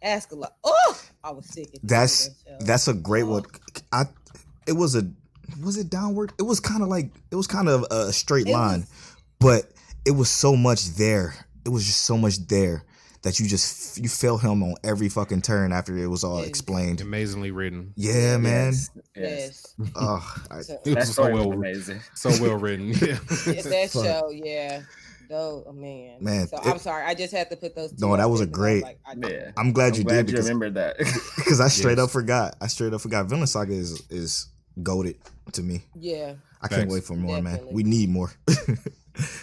Askeladd. Oh, I was sick. That's a great one. Was it downward? It was kind of a straight line, but it was so much there. It was just so much there that you felt him on every fucking turn after it was all explained. Amazingly written. Yeah, man. Yes. Oh, it was so well amazing. So well written. Yeah. That show, yeah. Oh man. Man. So I'm sorry. I just had to put those two. No, that was a great. I'm glad you did because you remembered that. Because I straight up forgot. Vinland Saga is goated to me. Yeah. I can't wait for more, man. We need more.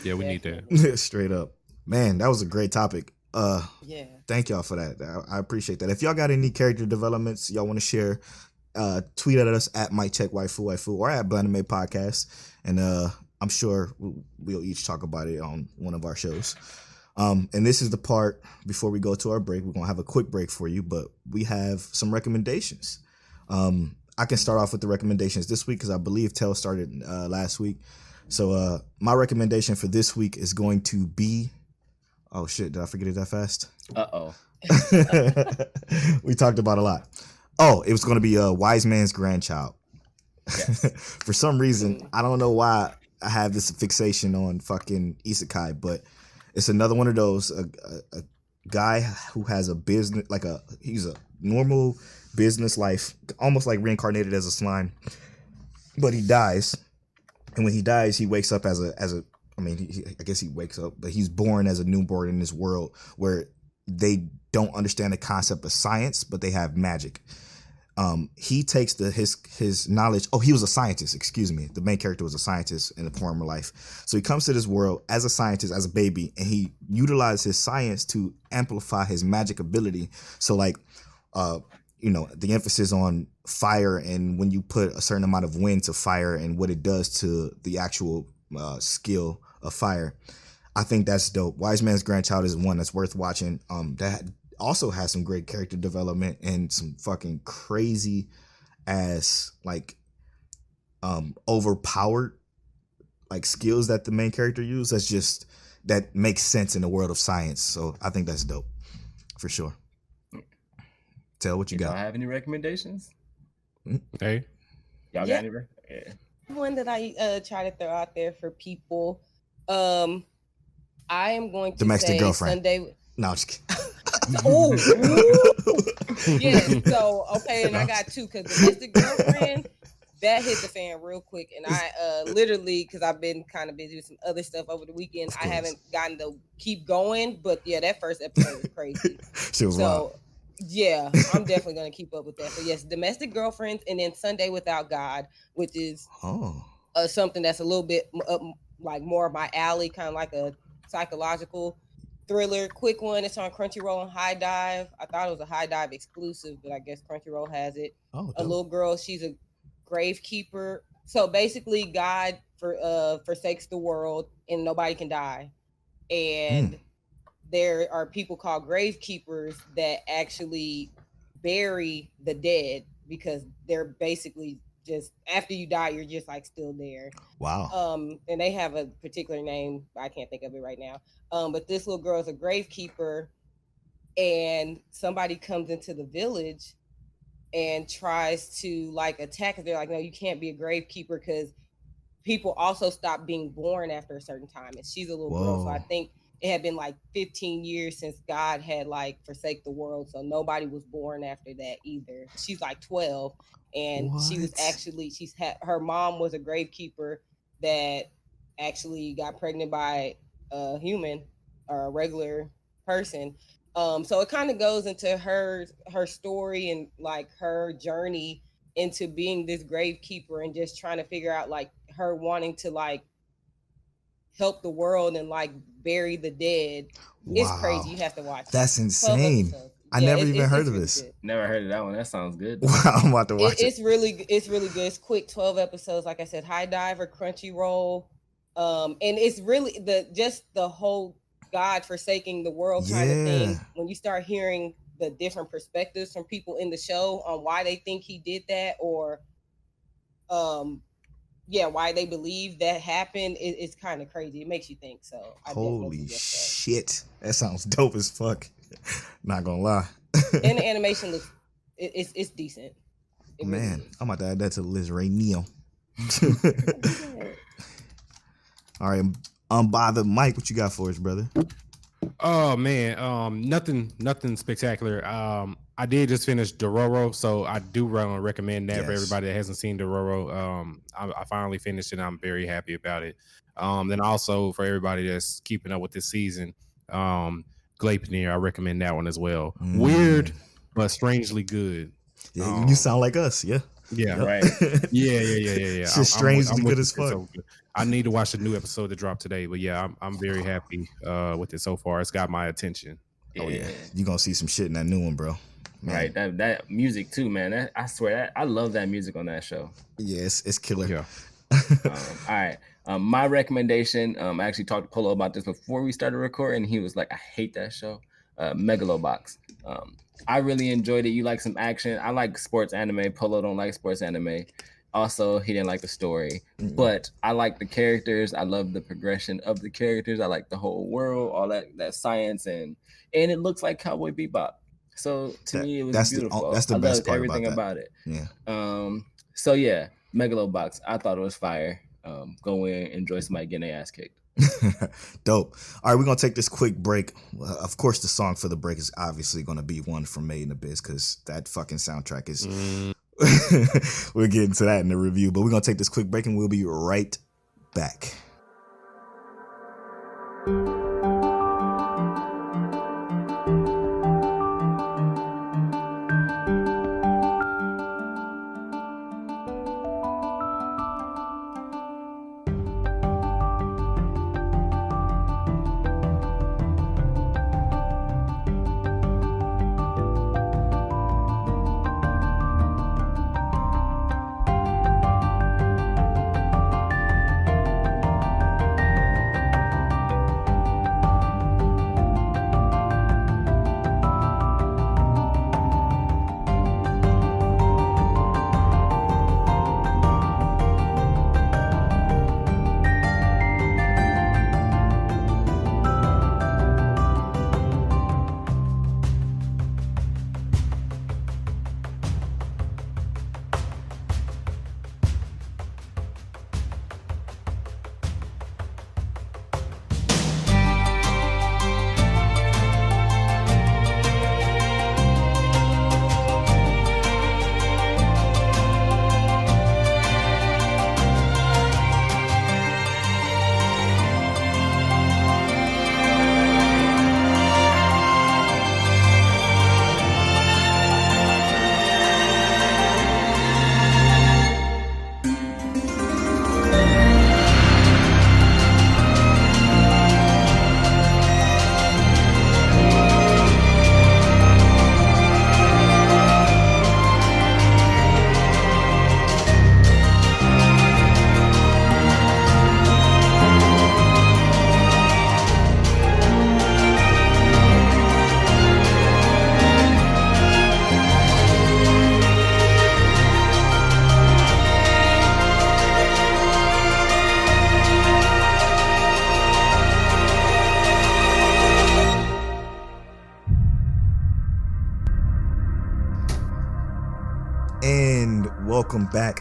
Yeah, we need that. Straight up. Man, that was a great topic. Thank y'all for that. I appreciate that. If y'all got any character developments y'all want to share, tweet at us at MikeCheckWaifu or at Blanimade Podcast, and I'm sure we'll each talk about it on one of our shows. And this is the part before we go to our break. We're gonna have a quick break for you, but we have some recommendations. I can start off with the recommendations this week because I believe Tel started last week. So my recommendation for this week is going to be. Oh shit! Did I forget it that fast? We talked about a lot. Oh, it was going to be a Wise Man's Grandchild. Yes. For some reason, I don't know why I have this fixation on fucking isekai, but it's another one of those. A guy who has a business, he's a normal business life, almost like reincarnated as a slime, but he dies, and when he dies, he wakes up as a. I guess he wakes up, but he's born as a newborn in this world where they don't understand the concept of science, but they have magic. He takes his knowledge. Oh, he was a scientist. Excuse me. The main character was a scientist in the former life. So he comes to this world as a scientist, as a baby, and he utilizes his science to amplify his magic ability. So the emphasis on fire and when you put a certain amount of wind to fire and what it does to the actual skill of fire. I think that's dope. Wise Man's Grandchild is one that's worth watching. That also has some great character development and some fucking crazy ass overpowered skills that the main character uses. That makes sense in the world of science. So I think that's dope for sure. Tell what you got. Y'all have any recommendations? Hey, y'all got any? One that I try to throw out there for people. I am going to Domestic say Girlfriend. Sunday. No, I'm just kidding. Oh, yes. So and I got two because Domestic Girlfriend that hit the fan real quick, and I literally because I've been kind of busy with some other stuff over the weekend. I haven't gotten to keep going, but yeah, that first episode was crazy. She was wild. Yeah, I'm definitely gonna keep up with that. So yes, Domestic Girlfriends, and then Sunday Without God, which is something that's a little bit more of my alley, kind of like a psychological thriller. Quick one. It's on Crunchyroll and High Dive. I thought it was a High Dive exclusive, but I guess Crunchyroll has it. A little girl. She's a gravekeeper. So basically, God forsakes the world, and nobody can die, and there are people called gravekeepers that actually bury the dead because they're basically just after you die, you're just still there. Wow. And they have a particular name. I can't think of it right now. But this little girl is a gravekeeper, and somebody comes into the village and tries to like attack it. They're like, no, you can't be a gravekeeper because people also stop being born after a certain time. And she's a little girl, so I think it had been like 15 years since God had like forsake the world, so nobody was born after that either. She's like 12, and she was actually her mom was a gravekeeper that actually got pregnant by a human or a regular person. So it kind of goes into her story and like her journey into being this gravekeeper and just trying to figure out like her wanting to like help the world and like bury the dead. Wow. It's crazy. You have to watch it. That's insane. I never even heard of this. Good. Never heard of that one. That sounds good. Wow, I'm about to watch it. It's really good. It's quick, 12 episodes. Like I said, High Diver, Crunchyroll. And it's really the whole God forsaking the world kind of thing. When you start hearing the different perspectives from people in the show on why they think he did that, or why they believe that happened, it's kind of crazy. It makes you think. So holy shit, that sounds dope as fuck. Not gonna lie. And the animation looks it's decent. Man, really I'm about to add that to the list right now. All right, by the mic, what you got for us, brother? Oh man, nothing spectacular. I did just finish Dororo, so I do recommend that for everybody that hasn't seen Dororo. I finally finished it. I'm very happy about it. Then also for everybody that's keeping up with this season, Gleipnir, I recommend that one as well. Weird, but strangely good. Yeah, you sound like us. Yeah. Yeah. Right. Yeah. It's just strangely good as fuck. So I need to watch the new episode that dropped today, but yeah, I'm very happy with it so far. It's got my attention. Oh yeah, you gonna see some shit in that new one, bro. Man. Right, that music too, man. I swear, I love that music on that show. Yeah, it's killer. Yeah. All right. My recommendation. I actually talked to Polo about this before we started recording. He was like, "I hate that show." Megalobox. I really enjoyed it. You like some action. I like sports anime. Polo don't like sports anime. Also, he didn't like the story, but I like the characters. I love the progression of the characters. I like the whole world, all that science, and it looks like Cowboy Bebop. So to me, it was beautiful. That's the best part everything about it. Yeah. So yeah, Megalobox. I thought it was fire. Go in, enjoy somebody getting their ass kicked. Dope. All right, we're gonna take this quick break. Of course, the song for the break is obviously gonna be one from Made in Abyss because that fucking soundtrack is. We'll get into that in the review, but we're gonna take this quick break and we'll be right back. and welcome back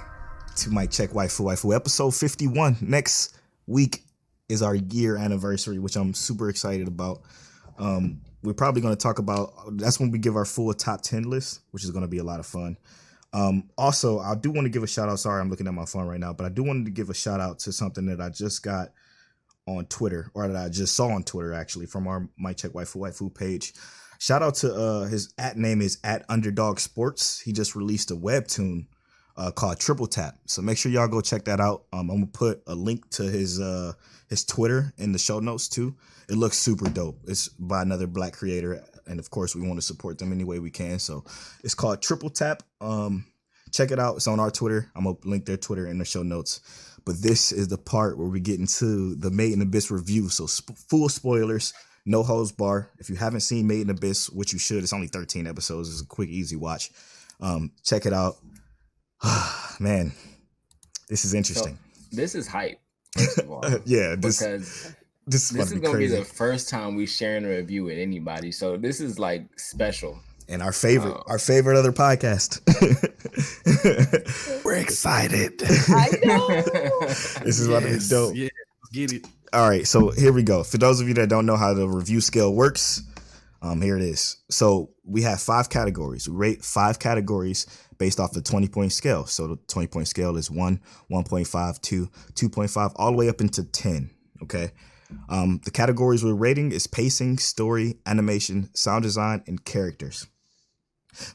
to my Check Waifu episode 51. Next week is our year anniversary, which I'm super excited about. We're probably going to talk about, that's when we give our full top 10 list, which is going to be a lot of fun. Also, I do want to give a shout out. Sorry, I'm looking at my phone right now, but I do want to give a shout out to something that I just got on Twitter, or that I just saw on Twitter actually, from our My Check Waifu page. Shout out to his @name is @Underdog Sports. He just released a webtoon called Triple Tap. So make sure y'all go check that out. I'm gonna put a link to his Twitter in the show notes too. It looks super dope. It's by another Black creator, and of course we want to support them any way we can. So it's called Triple Tap. Check it out. It's on our Twitter. I'm gonna link their Twitter in the show notes. But this is the part where we get into the Made in Abyss review. So full spoilers. No holds bar. If you haven't seen Made in Abyss, which you should, it's only 13 episodes. It's a quick, easy watch. Check it out. Man, this is interesting. So, this is hype, first of all. Yeah, because this is going to be the first time we sharing a review with anybody. So this is like special. And our favorite other podcast. We're excited. I know. This is about to be dope. Yeah, get it. All right, so here we go. For those of you that don't know how the review scale works, here it is. So we have 5 categories. We rate 5 categories based off the 20-point scale. So the 20-point scale is 1, 1.5, 2, 2.5, all the way up into 10. Okay. The categories we're rating is pacing, story, animation, sound design, and characters.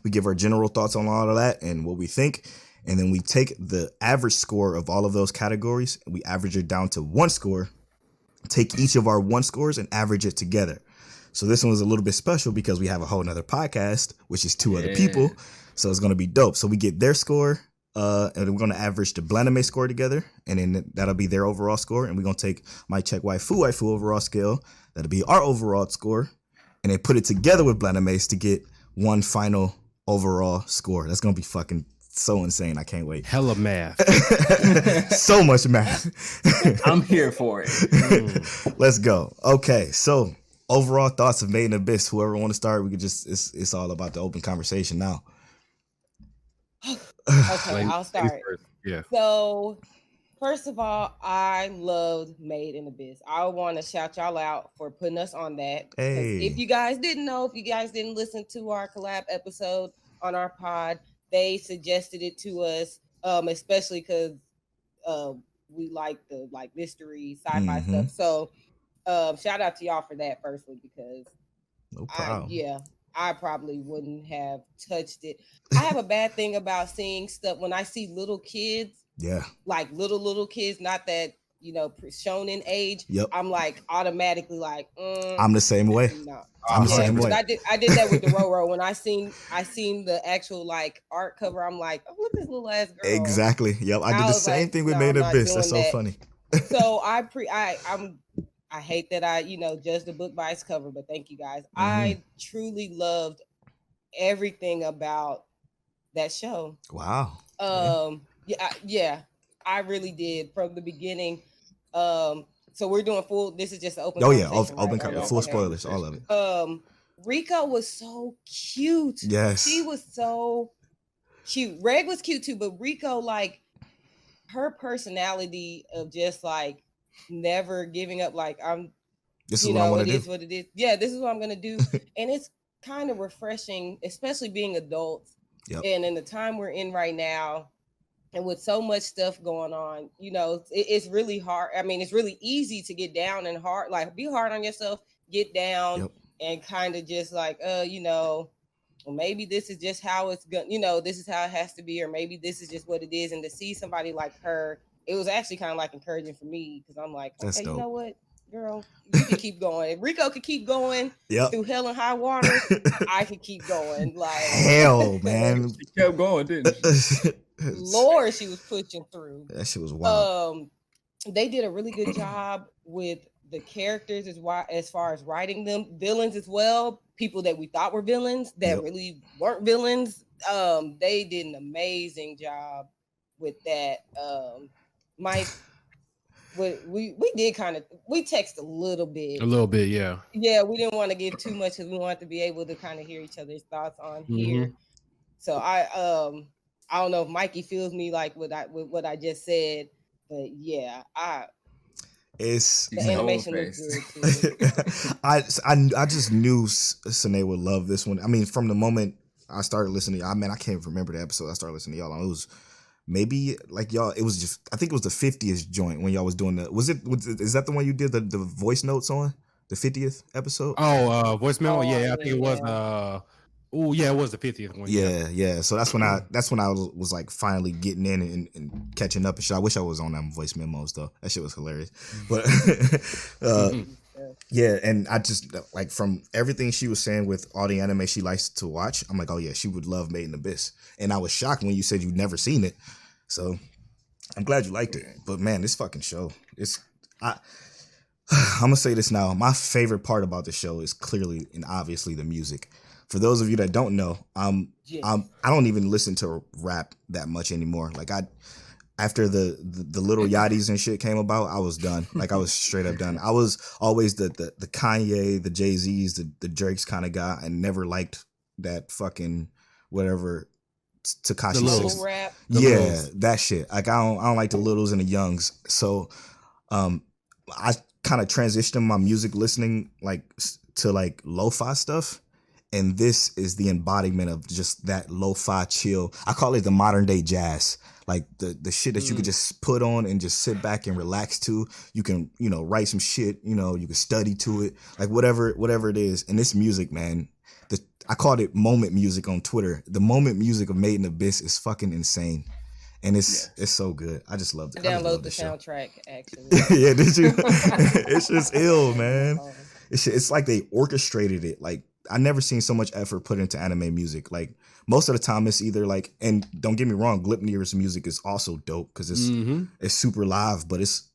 We give our general thoughts on all of that and what we think. And then we take the average score of all of those categories and we average it down to 1 score. Take each of our 1 scores and average it together. So this one was a little bit special because we have a whole nother podcast, which is 2 other people. So it's going to be dope. So we get their score and we're going to average the Blanimade score together. And then that'll be their overall score. And we're going to take my Check Waifu overall scale. That'll be our overall score. And then put it together with Blanimade's to get one final overall score. That's going to be fucking so insane. I can't wait. Hella math. So much math. I'm here for it. Let's go. Okay, so overall thoughts of Made in Abyss. Whoever want to start, we could just, it's all about the open conversation now. Okay, I'll start. Yeah. So, first of all, I loved Made in Abyss. I want to shout y'all out for putting us on that. Hey. If you guys didn't know, if you guys didn't listen to our collab episode on our pod, they suggested it to us, especially because we like the mystery sci-fi stuff. So shout out to y'all for that firstly, because no problem. I probably wouldn't have touched it. I have a bad thing about seeing stuff when I see little kids. Yeah. Like little kids, not that, shown in age. Yep. I'm like automatically like, I'm the same way. No. I'm the same way. I did that with the Roro. When I seen the actual art cover, I'm like, oh, look at this little ass girl. Exactly. Yep. I did the same thing with Made in Abyss. That's so funny. So I hate that I judge the book by its cover, but thank you guys. Mm-hmm. I truly loved everything about that show. Wow. Yeah, I really did from the beginning. So we're doing full. This is just an open. Oh yeah, open full spoilers, all of it. Riko was so cute. Yes, she was so cute. Reg was cute too, but Riko, like, her personality of just like never giving up. Like, this is what I want to do. It is what it is. Yeah, this is what I'm gonna do, and it's kind of refreshing, especially being adults. Yep. And in the time we're in right now. And with so much stuff going on, it's really hard. I mean, it's really easy to get down and hard, like be hard on yourself, get down and kind of just like, well, maybe this is just how it's going, this is how it has to be, or maybe this is just what it is. And to see somebody like her, it was actually kind of like encouraging for me because I'm like, okay, you know what, girl, you can keep going. If Riko could keep going through hell and high water, I could keep going. Like hell, man. She kept going, didn't she? Lord, she was pushing through. That shit was wild. They did a really good job with the characters as far as writing them. Villains as well. People that we thought were villains that really weren't villains. They did an amazing job with that. We did kind of text a little bit. Yeah. Yeah, we didn't want to give too much because we wanted to be able to kind of hear each other's thoughts on here. So I don't know if Mikey feels me like with what I just said, but yeah, It's the animation looks good too. I just knew Sine would love this one. I mean, from the moment I started listening, I can't remember the episode I started listening to y'all on. It was maybe like y'all. It was just I think it was the 50th joint when y'all was doing the. Is that the one you did the voice notes on the 50th episode? Oh, voicemail. Yeah, I think it was. Oh yeah, it was the 50th one. Yeah. So that's when I was like finally getting in and catching up and shit. I wish I was on them voice memos though. That shit was hilarious. But yeah, and I just like from everything she was saying with all the anime she likes to watch, I'm like, oh yeah, she would love Made in Abyss. And I was shocked when you said you'd never seen it. So I'm glad you liked it. But man, this fucking show, I'm gonna say this now. My favorite part about the show is clearly and obviously the music. For those of you that don't know, I don't even listen to rap that much anymore. Like after the Little Yachty's and shit came about, I was done. Like I was straight up done. I was always the Kanye, the Jay-Z's, the Drake's kind of guy. I never liked that fucking whatever Tekashi 6. Rap. Yeah, that shit. Like I don't like the Littles and the Youngs. So I kind of transitioned my music listening like to like lo-fi stuff. And this is the embodiment of just that lo-fi chill. I call it the modern day jazz. Like the shit that you could just put on and just sit back and relax to. You can, write some shit, you can study to it. Like whatever it is. And this music, man, I called it moment music on Twitter. The moment music of Made in Abyss is fucking insane. And it's so good. I just loved it. Download the soundtrack, actually. Yeah, did you? It's just ill, man. It's like they orchestrated it. Like I never seen so much effort put into anime music. Like most of the time it's either like, and don't get me wrong, Glipnir's music is also dope because it's super live, but it's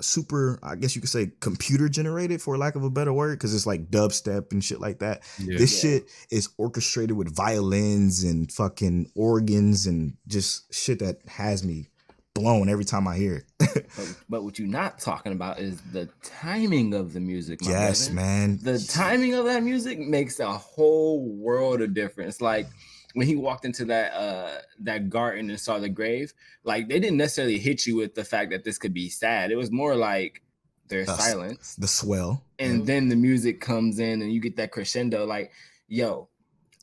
super, I guess you could say computer generated for lack of a better word, because it's like dubstep and shit like that. This shit is orchestrated with violins and fucking organs and just shit that has me blown every time I hear it. but what you're not talking about is the timing of the music. Yes, brother. Man. The timing of that music makes a whole world of difference. Like when he walked into that garden and saw the grave, like they didn't necessarily hit you with the fact that this could be sad. It was more like there's silence, the swell, and then the music comes in and you get that crescendo. Like, yo,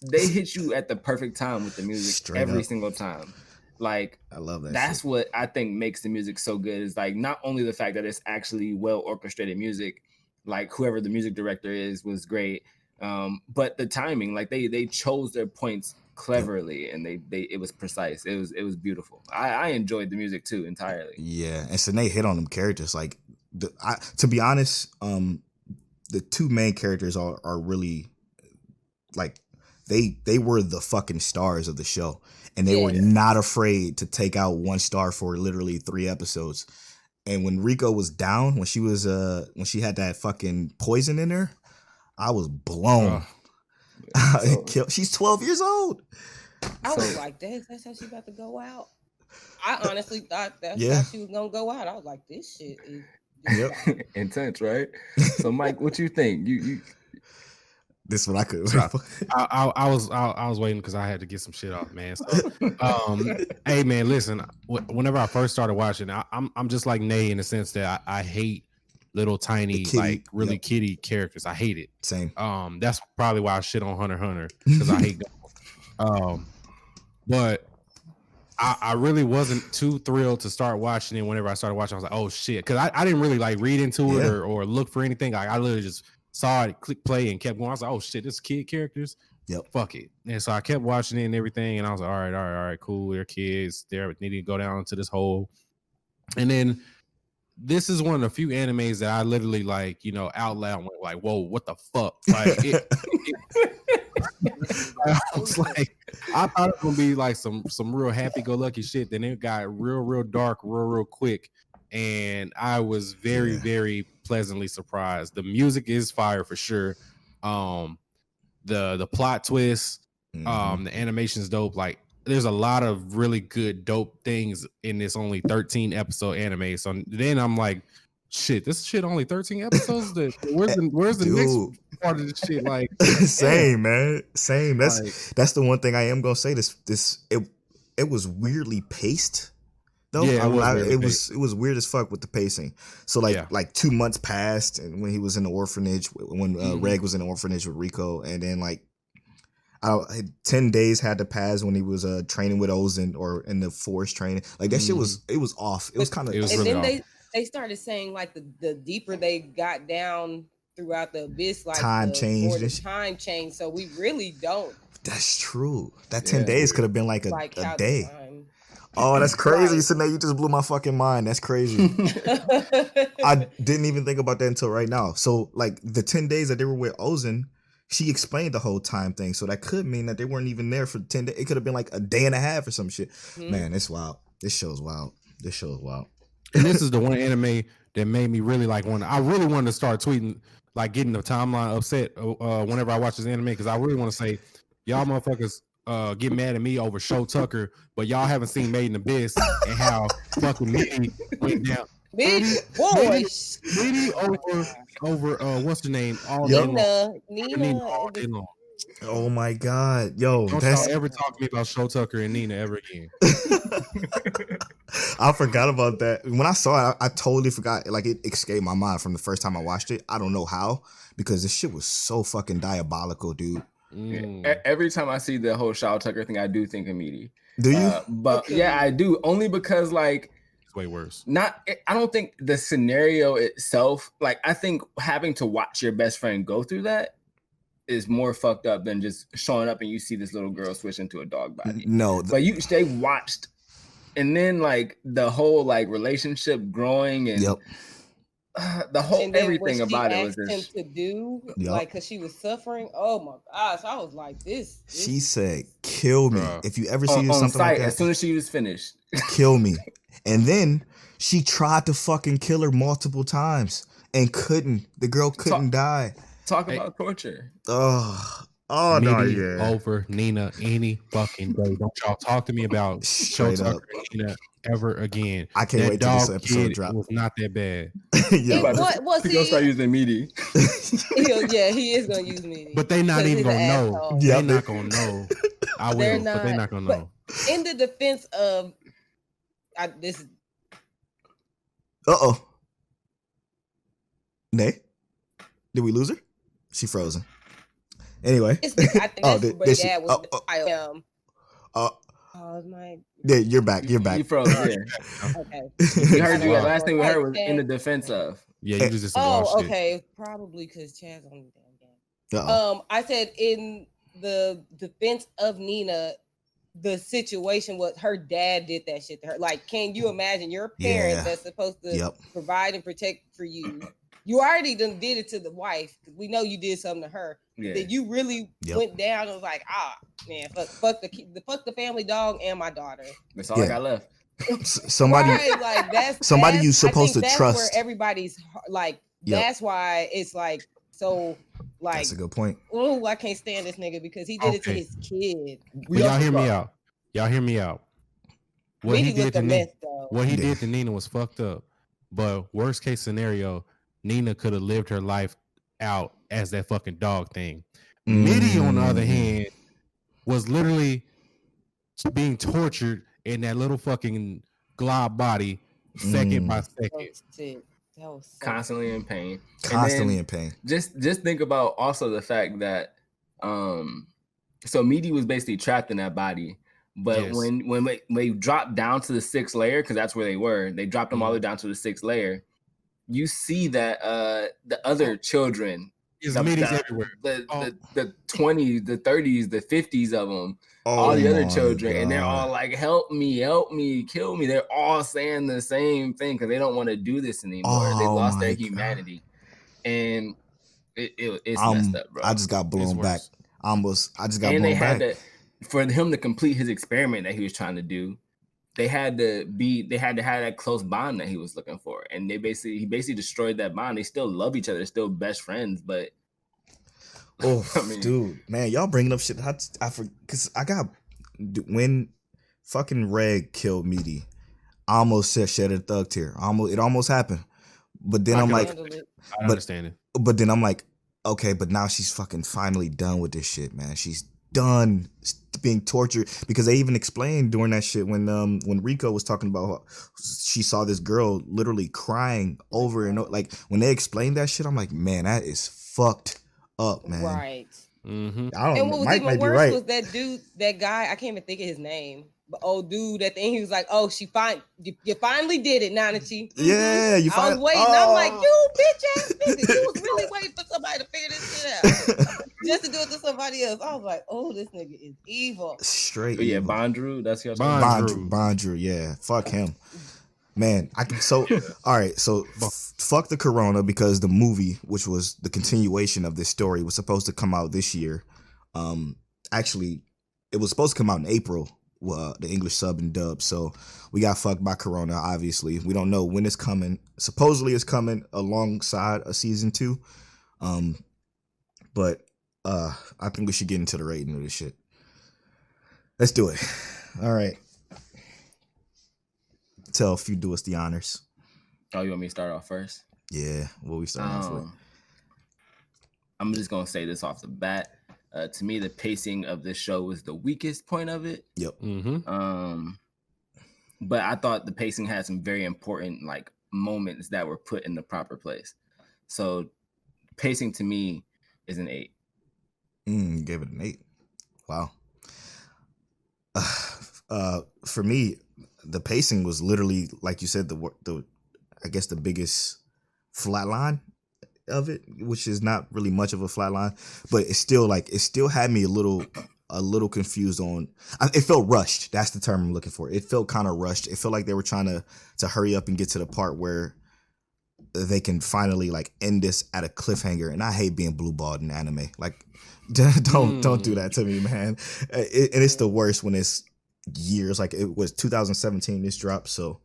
they hit you at the perfect time with the music straight every single time. Like, I love that. That's shit. What I think makes the music so good is like not only the fact that it's actually well orchestrated music, like whoever the music director was great, but the timing, like they chose their points cleverly and it was precise. It was beautiful. I enjoyed the music too entirely. Yeah, and Sine hit on them characters. Like, to be honest, the two main characters are really like they were the fucking stars of the show. And they were not afraid to take out one star for literally 3 episodes. And when Rico was down, when she had that fucking poison in her, I was blown. She's 12 years old. I was like, that's how she about to go out. I honestly thought that's how she was gonna go out. I was like, this shit is intense, right? So Mike, what you think? You This is what I could. I was waiting because I had to get some shit off, man. So, hey, man, listen. Whenever I first started watching, I'm just like Nay in the sense that I hate little tiny like really kitty characters. I hate it. Same. That's probably why I shit on Hunter x Hunter because I hate them. But I really wasn't too thrilled to start watching it. Whenever I started watching, I was like, oh shit, because I didn't really like read into it or look for anything. Like I literally just saw it, click play, and kept going. I was like, oh shit, this kid characters. Yep. Fuck it. And so I kept watching it and everything, and I was like, all right, cool. They're kids. They need to go down into this hole. And then this is one of the few animes that I literally like, out loud went like, whoa, what the fuck? Like I was like, I thought it was gonna be like some real happy-go-lucky shit. Then it got real dark, real quick. And I was very, very pleasantly surprised. The music is fire for sure. The plot twist, the animation's dope. Like, there's a lot of really good, dope things in this only 13 episode anime. So then I'm like, shit, this shit only 13 episodes. Where's the next part of this shit? Like, same, man, same. That's the one thing I am gonna say. it was weirdly paced. Though Yeah, it was weird as fuck with the pacing. So like 2 months passed, and when he was in the orphanage, when Reg was in the orphanage with Rico, and then like 10 days had to pass when he was training with Ozen or in the forest training. Like that shit was off. It was kind of. It was And really then off. they started saying like the deeper they got down throughout the abyss, like Time the changed more the and shit. time changed. So we really don't That's true. That 10 days could have been like a how day. time. Oh, that's crazy. Right. So now you just blew my fucking mind. That's crazy. I didn't even think about that until right now. So like the 10 days that they were with Ozen, she explained the whole time thing. So that could mean that they weren't even there for 10 days. It could have been like a day and a half or some shit. Man, it's wild. This show's wild. And this is the one anime that made me really like I really wanted to start tweeting, like getting the timeline upset whenever I watch this anime, because I really want to say, y'all motherfuckers get mad at me over Show Tucker, but y'all haven't seen Made in Abyss and how fucking Mitty went down. Mitty over what's the name? Nina all day long. Oh my god, yo! Don't y'all ever talk to me about Show Tucker and Nina ever again. I forgot about that. When I saw it, I totally forgot. Like it escaped my mind from the first time I watched it. I don't know how, because this shit was so fucking diabolical, dude. Every time I see the whole Show Tucker thing, I do think of Meaty. Do you? But yeah, I do. Only because like it's way worse. I don't think the scenario itself. Like I think having to watch your best friend go through that is more fucked up than just showing up and you see this little girl switch into a dog body. No, but they watched, and then like the whole like relationship growing and the whole everything about it was him to do like because she was suffering. Oh my gosh, I was like this. She said, "Kill me if you ever see on something site, like that." As soon as she was finished, kill me. And then she tried to fucking kill her multiple times and couldn't. The girl couldn't die. Talk about torture. Oh Meaty no, yeah. Over Nina any fucking day. Don't y'all talk to me about Show Tucker and Nina ever again. I can't wait till this episode drops. Was not that bad. He's gonna start using Meaty. He is gonna use Meaty. But they not even gonna know. They're not gonna know. I will, but they're not gonna know. In the defense of this. Nay, did we lose her? She frozen. Anyway. I think that's dad was him. Yeah, you're back. You're back. You froze. Yeah. Okay. We heard you. Last thing we heard was in the defense of. Yeah, you just watched okay. Probably because Chad's on the damn game. I said in the defense of Nina, the situation was her dad did that shit to her. Like, can you imagine your parent that's supposed to provide and protect for you? You already done did it to the wife. We know you did something to her. Yeah. That you really went down and was like, man, fuck the family dog and my daughter. That's all I got left. Somebody, like that's somebody you supposed to that's trust. Where everybody's like, that's why it's like so. Like that's a good point. Oh, I can't stand this nigga because he did it to his kid. Y'all hear me out. Y'all hear me out. What he did to Nina, what he did to Nina was fucked up. But worst case scenario, Nina could have lived her life out as that fucking dog thing. Mitty, on the other hand, was literally being tortured in that little fucking glob body second by second. Constantly in pain. Constantly in pain. Just think about also the fact that so Meaty was basically trapped in that body. But when they dropped down to the 6th layer, because that's where they dropped them all the way down to the 6th layer. You see that the other children, everywhere. The 20s, the 30s, the 50s of them, all the other children, and they're all like, "Help me, kill me." They're all saying the same thing because they don't want to do this anymore. They lost their humanity, and it's messed up, bro. I just got blown back. I just got blown back. And they had for him to complete his experiment that he was trying to do. They had to have that close bond that he was looking for, and he basically destroyed that bond. They still love each other, they're still best friends, but dude, man, y'all bringing up shit. Because I got when fucking Reg killed Meaty, I almost shed a thug tear. It almost happened, but then I'm like, I understand it. But then I'm like, okay, but now she's fucking finally done with this shit, man. She's done. being tortured, because they even explained during that shit when Rico was talking about how she saw this girl literally crying over and over. Like when they explained that shit, I'm like, man, that is fucked up, man. Right. Mm-hmm. I don't And know. what was Mike even might be worse right. was that dude, that guy, I can't even think of his name, but old dude at the end, he was like, "Oh, you finally did it, Nanachi." Yeah, you I was finally. waiting. I'm like, you bitch ass nigga, you was really waiting for somebody to figure this shit out just to do it to somebody else. I was like, oh, this nigga is evil. Straight. Oh, yeah, evil. Bondrew. That's your Bondrew, yeah. Fuck him. Man, all right, so fuck the corona, because the movie, which was the continuation of this story, was supposed to come out this year. Actually, it was supposed to come out in April, the English sub and dub. So we got fucked by corona, obviously. We don't know when it's coming. Supposedly it's coming alongside a season 2. But I think we should get into the rating of this shit. Let's do it. All right. Tell if you do us the honors. Oh, you want me to start off first? Yeah, what we starting off with? I'm just gonna say this off the bat. To me, the pacing of this show was the weakest point of it. Yep. Mm-hmm. But I thought the pacing had some very important like moments that were put in the proper place. So pacing to me is an 8. Gave it an 8. Wow. For me, the pacing was literally, like you said, the I guess the biggest flatline of it, which is not really much of a flatline, but it still had me a little confused on. It felt rushed. That's the term I'm looking for. It felt kind of rushed. It felt like they were trying to hurry up and get to the part where they can finally like end this at a cliffhanger. And I hate being blue-balled in anime. Like, don't do that to me, man. And it's the worst when it's years. Like, it was 2017 this dropped, so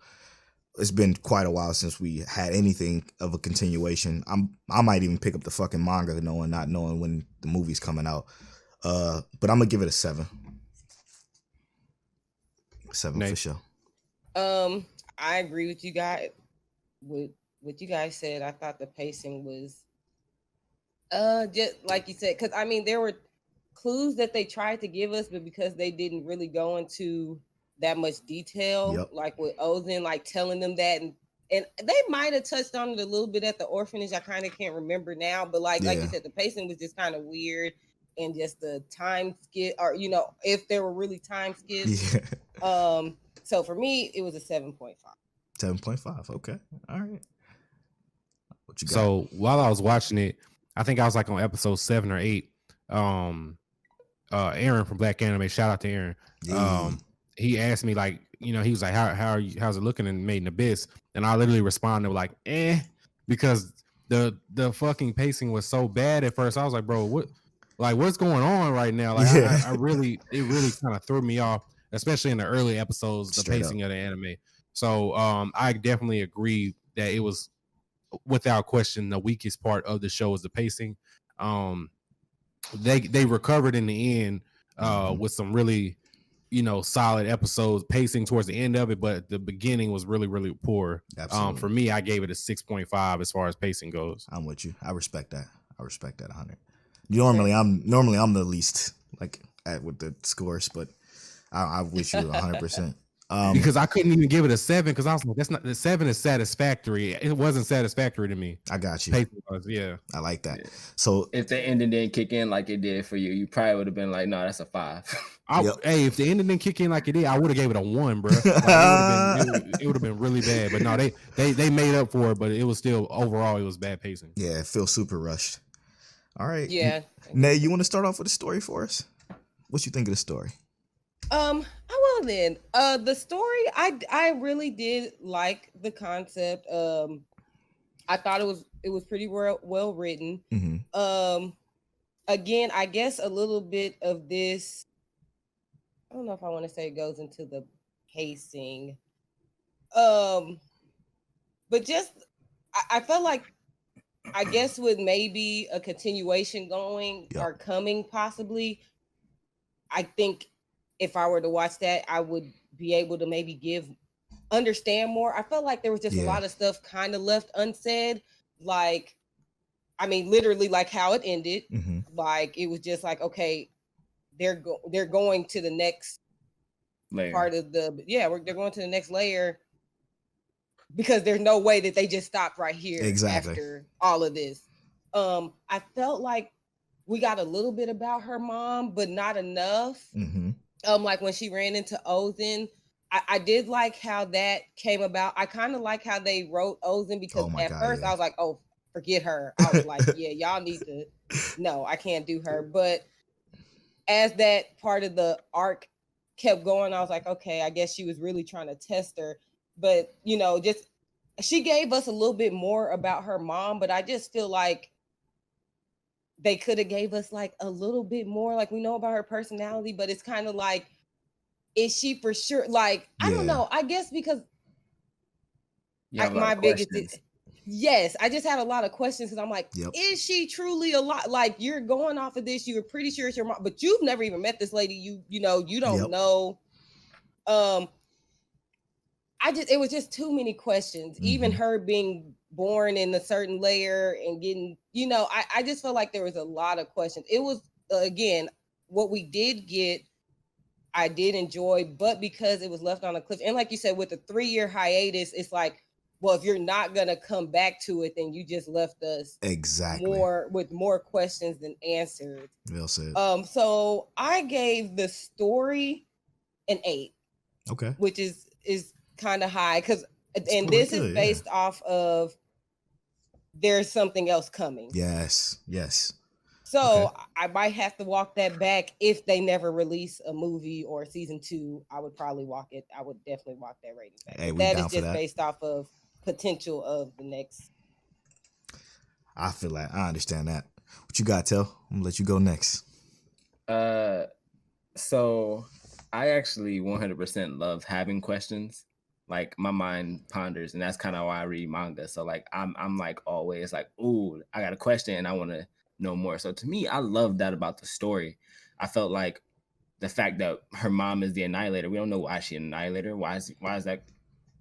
it's been quite a while since we had anything of a continuation. I might even pick up the fucking manga not knowing when the movie's coming out. But I'm gonna give it a 7. 7 Nate. for sure. I agree with you guys. With what you guys said, I thought the pacing was just like you said, because I mean there were clues that they tried to give us, but because they didn't really go into that much detail, Yep. like with Ozen, like telling them that, and they might have touched on it a little bit at the orphanage. I kind of can't remember now, but like you said, the pacing was just kind of weird, and just the time skip, or if there were really time skips. Yeah. So for me, it was a 7.5. 7.5. Okay. All right. What you got? So while I was watching it, I think I was like on episode 7 or 8. Aaron from Black Anime, shout out to Aaron. He asked me like, he was like, how are you? How's it looking in Made in Abyss? And I literally responded with like, because the fucking pacing was so bad at first. I was like, bro, what's going on right now? Like, it really kind of threw me off, especially in the early episodes, the pacing of the anime. So I definitely agree that it was, without question, the weakest part of the show was the pacing. They recovered in the end with some really, solid episodes, pacing towards the end of it, but the beginning was really, really poor. Absolutely. For me, I gave it a 6.5 as far as pacing goes. I'm with you. I respect that. 100. Normally I'm the least like with the scores, but I'm with you 100%. Because I couldn't even give it a 7 because I was like, that's not, the 7 is satisfactory. It wasn't satisfactory to me. I got you. Yeah, I like that. So if the ending didn't kick in like it did for you, you probably would have been like, no, that's a 5. Hey, if the ending didn't kick in like it did, I would have gave it a 1, bro. Like, it would have been really bad. But no, they made up for it, but it was still, overall, it was bad pacing. Yeah, it feels super rushed. All right. Yeah. Nay, you want to start off with a story for us? What you think of the story? Well then, the story, I really did like the concept. I thought it was pretty well written. Mm-hmm. Again, I guess a little bit of this, I don't know if I want to say it goes into the pacing. But just I felt like, I guess with maybe a continuation going or coming possibly, I think if I were to watch that, I would be able to maybe understand more. I felt like there was just a lot of stuff kind of left unsaid. Like, I mean, literally like how it ended. Mm-hmm. Like, it was just like, okay, they're going to the next layer. part of they're going to the next layer, because there's no way that they just stopped right here after all of this. I felt like we got a little bit about her mom, but not enough. Like when she ran into Ozen, I did like how that came about. I kind of like how they wrote Ozen, because first I was like, oh, forget her. I was like, yeah, y'all need to, no, I can't do her. But as that part of the arc kept going, I was like, okay, I guess she was really trying to test her. But, you know, just she gave us a little bit more about her mom, but I just feel like they could have gave us like a little bit more. Like, we know about her personality, but it's kind of like, is she for sure? Like, I don't know. I guess because my biggest yes, I just had a lot of questions, because I'm like, is she truly alive? Like, you're going off of this, you're pretty sure it's your mom, but you've never even met this lady. You know, you don't know. It was just too many questions. Even her being born in a certain layer and getting, you know, I just felt like there was a lot of questions. It was, again, what we did get, I did enjoy, but because it was left on a cliff, and like you said, with the 3-year hiatus, it's like, well, if you're not gonna come back to it, then you just left us with more questions than answers. Well said. So I gave the story an 8. Okay. Which is kind of high, because this is based off of there's something else coming. Yes. So I might have to walk that back. If they never release a movie or season 2, I would probably I would definitely walk that rating back. Hey, that is just based off of potential of the next. I feel like I understand that. What you got, Tell? I'm gonna let you go next. So I actually 100% love having questions. Like, my mind ponders, and that's kind of why I read manga. So like I'm like always like, ooh, I got a question and I want to know more. So to me, I love that about the story. I felt like the fact that her mom is the Annihilator. We don't know why she's an Annihilator. Why is that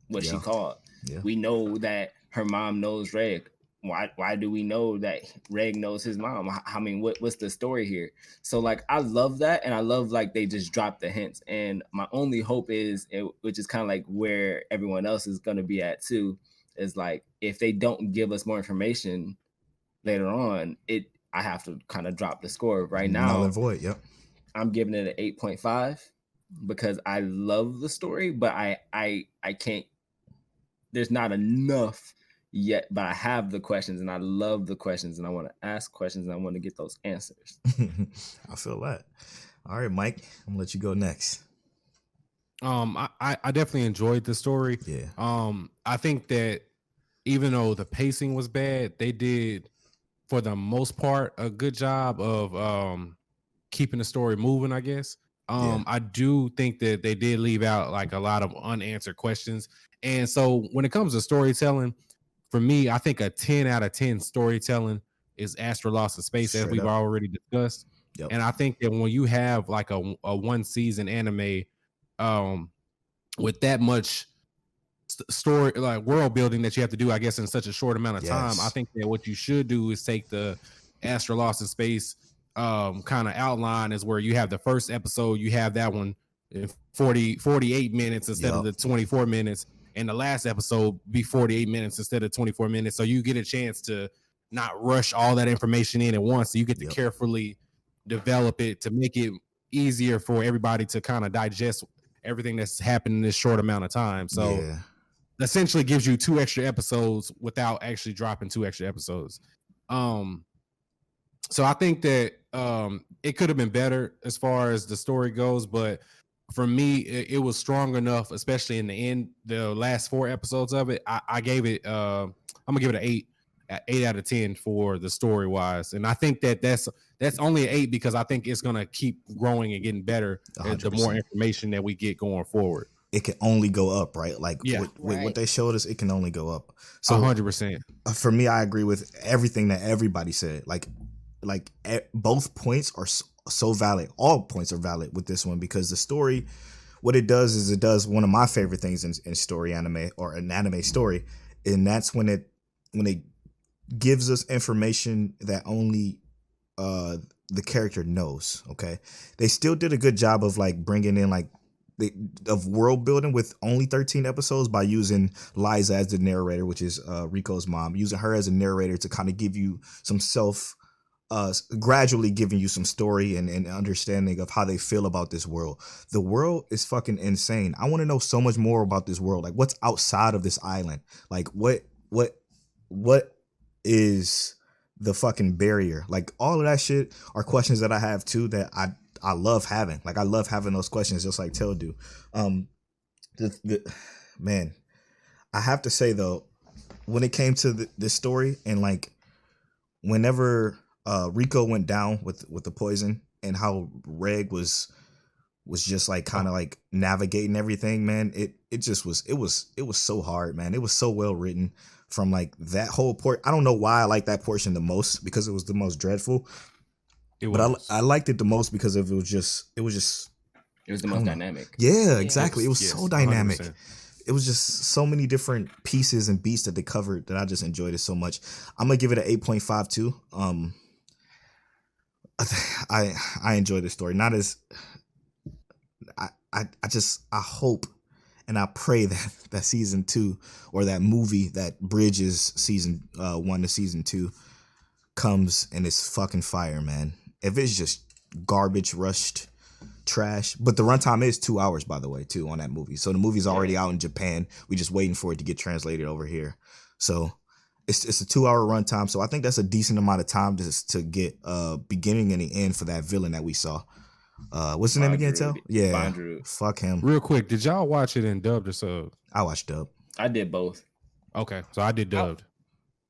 what she called? We know that her mom knows Reg. Why do we know that Reg knows his mom? I mean, what's the story here? So like, I love that, and I love like they just dropped the hints. And my only hope is, which is kind of like where everyone else is gonna be at too, is like, if they don't give us more information later on, I have to kind of drop the score. Right now, null and void. I'm giving it an 8.5 because I love the story, but I can't. There's not enough yet, but I have the questions, and I love the questions, and I want to ask questions, and I want to get those answers. I feel that. All right, Mike, I'm gonna let you go next. I definitely enjoyed the story. I think that even though the pacing was bad, they did, for the most part, a good job of keeping the story moving, I guess. I do think that they did leave out like a lot of unanswered questions. And so when it comes to storytelling, for me, I think a 10 out of 10 storytelling is Astro Lost in Space, as we've already discussed. And I think that when you have like a 1-season anime with that much story, like world building that you have to do, I guess, in such a short amount of time, I think that what you should do is take the Astro Lost in Space kind of outline, is where you have the first episode, you have that one in 48 minutes instead of the 24 minutes, and the last episode be 48 minutes instead of 24 minutes, so you get a chance to not rush all that information in at once, so you get to carefully develop it to make it easier for everybody to kind of digest everything that's happened in this short amount of time. So essentially gives you 2 extra episodes without actually dropping 2 extra episodes. So I think that it could have been better as far as the story goes, but for me, it was strong enough, especially in the end, the last 4 episodes of it. I gave it, I'm gonna give it an 8 out of 10 for the story wise. And I think that's only an 8 because I think it's gonna keep growing and getting better the more information that we get going forward. It can only go up, right? Like with what they showed us, it can only go up. So 100%. For me, I agree with everything that everybody said. Like both points are so valid. All points are valid with this one, because the story, what it does is it does one of my favorite things in story anime, or an anime story, and that's when it gives us information that only the character knows. Okay, they still did a good job of like bringing in like of world building with only 13 episodes by using Liza as the narrator, which is Rico's mom, using her as a narrator to kind of give you some gradually giving you some story and understanding of how they feel about this world. The world is fucking insane. I want to know so much more about this world. Like what's outside of this island? Like what is the fucking barrier? Like all of that shit are questions that I have too that I love having. Like I love having those questions just like Tell do. Man, I have to say though, when it came to this story and like whenever Rico went down with the poison and how Reg was just like kind of like navigating everything, man, it just was so hard, man. It was so well written from like that whole I don't know why I like that portion the most, because it was the most dreadful. But I liked it the most because it was just it was the most dynamic. Yeah, exactly. It was so dynamic. 100%. It was just so many different pieces and beats that they covered that I just enjoyed it so much. I'm gonna give it an 8.52. I enjoy this story. Not as I hope and I pray that season 2 or that movie that bridges season 1 to season 2 comes and it's fucking fire, man. If it's just garbage, rushed trash, but the runtime is 2 hours, by the way, too, on that movie. So the movie's already out in Japan. We just waiting for it to get translated over here. So it's a 2 hour runtime. So I think that's a decent amount of time to get beginning and the end for that villain that we saw. What's his name again, Tell? Yeah, Bondru. Fuck him. Real quick, did y'all watch it in dubbed or sub? I watched dub. I did both. Okay, so I did dubbed.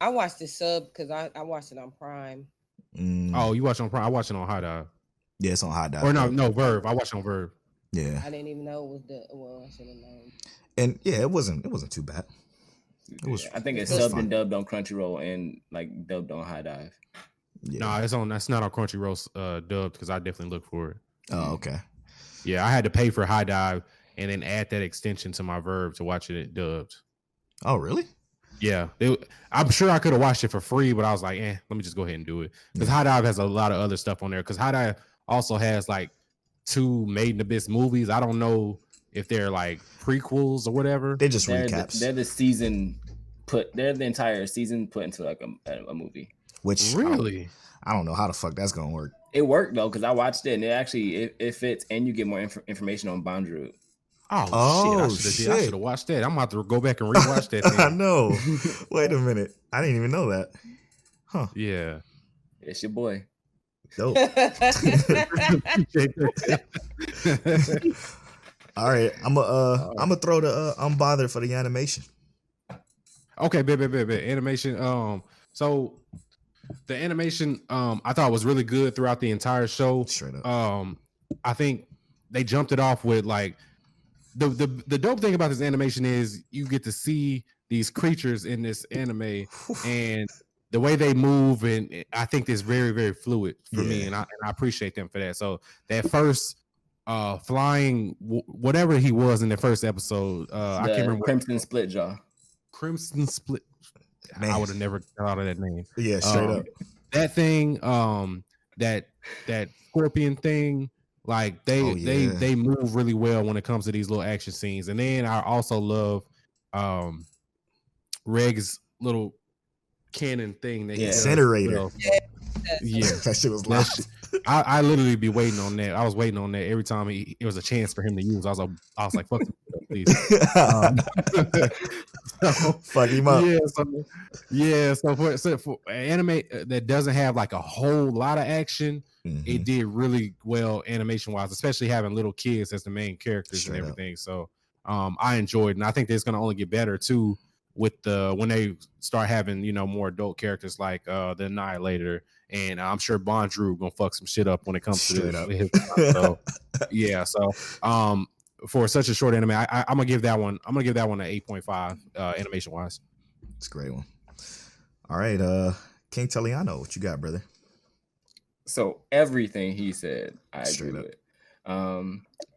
I watched the sub because I watched it on Prime. Oh, you watch it on Prime? I watched it on High Dive. Yeah, it's on High Dive. Or no, Verve. I watched it on Verve. Yeah. I didn't even know it was I should have known. And yeah, it wasn't too bad. It was. I think it's subbed and dubbed on Crunchyroll and like dubbed on High Dive. Yeah. No, that's not on Crunchyroll dubbed because I definitely looked for it. Oh, okay. Yeah, I had to pay for High Dive and then add that extension to my Verve to watch it dubbed. Oh, really? Yeah, I'm sure I could have watched it for free, but I was like, let me just go ahead and do it. Because High Dive has a lot of other stuff on there. Because High Dive also has like 2 Made in Abyss movies. I don't know if they're like prequels or whatever. They're just recaps. They're the entire season put into like a movie. Which really, I don't know how the fuck that's gonna work. It worked though, because I watched it and it fits, and you get more information on Bondru. Oh shit! I should have watched that. I'm about to go back and rewatch that thing. I know. Wait a minute. I didn't even know that. Huh. Yeah. It's your boy. Dope. All right. I'm gonna throw the unbothered for the animation. Okay, bet. Animation. So the animation I thought was really good throughout the entire show. Straight up. I think they jumped it off with like the dope thing about this animation is you get to see these creatures in this anime and the way they move, and I think it's very, very fluid for me, and I appreciate them for that. So that first flying whatever he was in the first episode, I can't remember. Crimson Split Jaw. Crimson Split. Man. I would have never thought of that name. Yeah, straight up. That thing, that scorpion thing. Like they move really well when it comes to these little action scenes. And then I also love Reg's little cannon thing that incinerator. Yeah, that shit was loud. I literally be waiting on that. I was waiting on that every time it was a chance for him to use. I was like, fuck him, please. Fuck him up. So for anime that doesn't have like a whole lot of action, it did really well animation wise, especially having little kids as the main characters and everything. So I enjoyed it, and I think it's gonna only get better too with when they start having more adult characters like the Annihilator, and I'm sure Bondru gonna fuck some shit up when it comes to his so yeah. So for such a short anime, I'm gonna give that one. I'm gonna give that one an 8.5 animation wise. It's a great one. All right, King Teliano, what you got, brother? So everything he said, I agree with.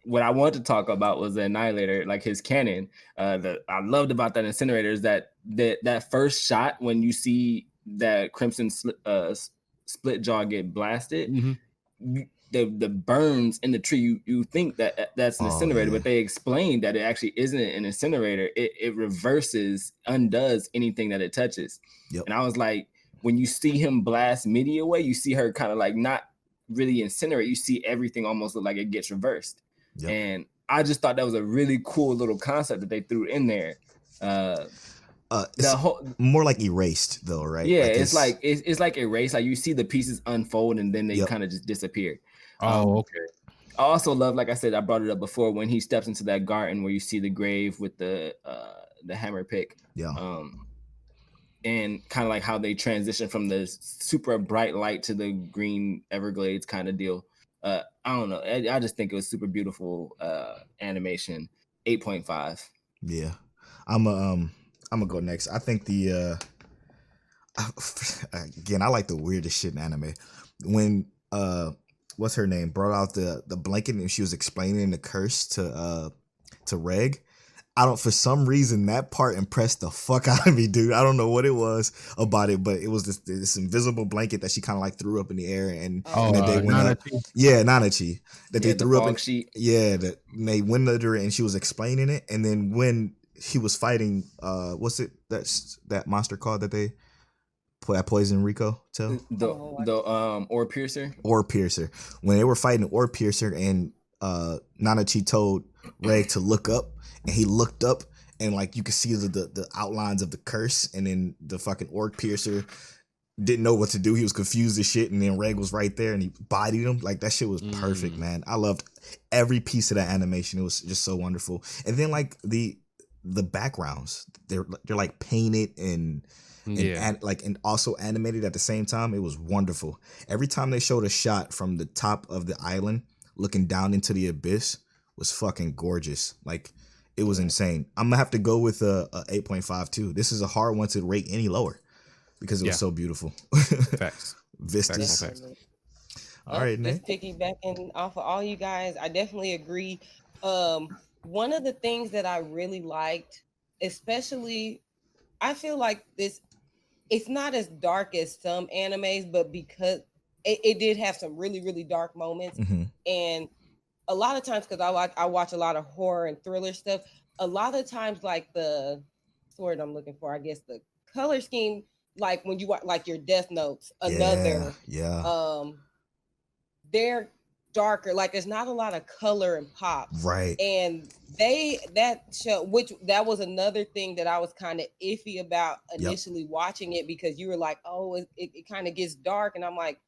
What I wanted to talk about was the Annihilator, like his cannon. That I loved about that incinerator is that first shot when you see that Crimson Split Jaw get blasted, the burns in the tree, you think that's an incinerator, but they explained that it actually isn't an incinerator. It undoes anything that it touches. And I was like, when you see him blast Mitty away, you see her kind of like not really incinerate. You see everything almost look like it gets reversed. And I just thought that was a really cool little concept that they threw in there. It's more like erased though, right? Yeah, like it's like erased. Like you see the pieces unfold and then they kind of just disappear. Oh, okay. I also love, like I said, I brought it up before, when he steps into that garden where you see the grave with the hammer pick. And kind of like how they transition from the super bright light to the green Everglades kind of deal. I don't know. I just think it was super beautiful animation. 8.5. Yeah, I'm gonna go next. I think again, I like the weirdest shit in anime. When what's her name brought out the blanket and she was explaining the curse to Reg. For some reason that part impressed the fuck out of me, dude. I don't know what it was about it, but it was this invisible blanket that she kind of like threw up in the air and that they went up. Yeah, Nanachi. That they threw up. That they went under it and she was explaining it. And then when he was fighting, what's it that monster called that they that poison Rico tell? The Ore Piercer. Ore Piercer. When they were fighting Ore Piercer and Nanachi told Reg to look up. And he looked up and like you could see the outlines of the curse, and then the fucking Orc Piercer didn't know what to do. He was confused as shit, and then Reg was right there and he bodied him. Like that shit was perfect, man. I loved every piece of that animation. It was just so wonderful. And then like the backgrounds, they're like painted and also animated at the same time. It was wonderful. Every time they showed a shot from the top of the island looking down into the abyss was fucking gorgeous. Like it was insane. I'm gonna have to go with a 8.5 too. This is a hard one to rate any lower because it was so beautiful. Facts. Vistas. Facts. All right, Just piggybacking off of all you guys, I definitely agree. One of the things that I really liked, especially, I feel like it's not as dark as some animes, but because it did have some really, really dark moments. And a lot of times, because I watch a lot of horror and thriller stuff, a lot of times like the word I'm looking for, I guess the color scheme, like when you watch like your Death Notes, they're darker. Like there's not a lot of color and pop. Right. And that show, that was another thing that I was kind of iffy about initially watching it, because you were like, oh, it kind of gets dark. And I'm like,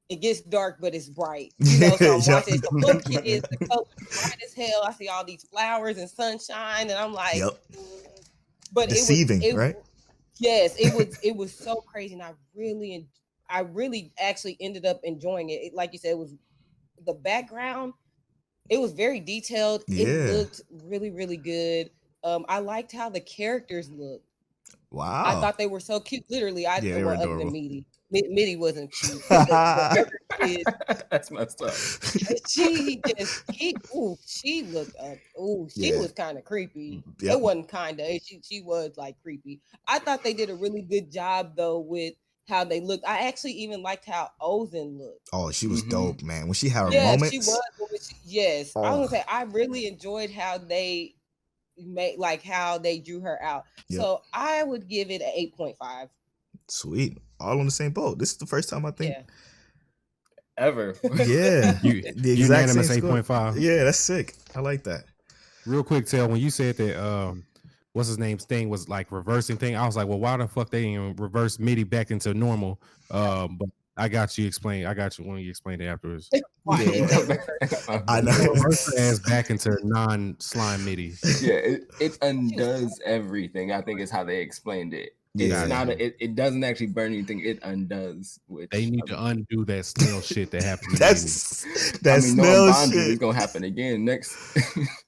it gets dark, but it's bright. You know, so I'm watching it. The book is the color bright as hell. I see all these flowers and sunshine, and I'm like, but deceiving, right? Yes, it was so crazy, and I really actually ended up enjoying it. Like you said, it was the background. It was very detailed. Yeah. It looked really, really good. I liked how the characters looked. Wow. I thought they were so cute. Literally, they were other adorable. than Mitty. Mitty wasn't cute. That's messed up. She looked up. She was kind of creepy. It wasn't kind of. She was like creepy. I thought they did a really good job though with how they looked. I actually even liked how Ozen looked. Oh, she was dope, man. When she had her moments. She was. Yes, I was gonna say I really enjoyed how they how they drew her out. So I would give it an 8.5. Sweet. All on the same boat. This is the first time I think ever. Yeah. The exact unanimous same 8.5. Yeah, that's sick. I like that. Real quick, Tell, when you said that what's his name's thing was like reversing thing, I was like, well, why the fuck they didn't reverse Mitty back into normal? But I got you explain. I got you when you explained it afterwards. I know. Reverse her ass back into non-slime Mitty. Yeah, it undoes everything. I think is how they explained it. It's not. It doesn't actually burn anything. It undoes. They need to undo that snail shit that happened. Snail shit is gonna happen again next.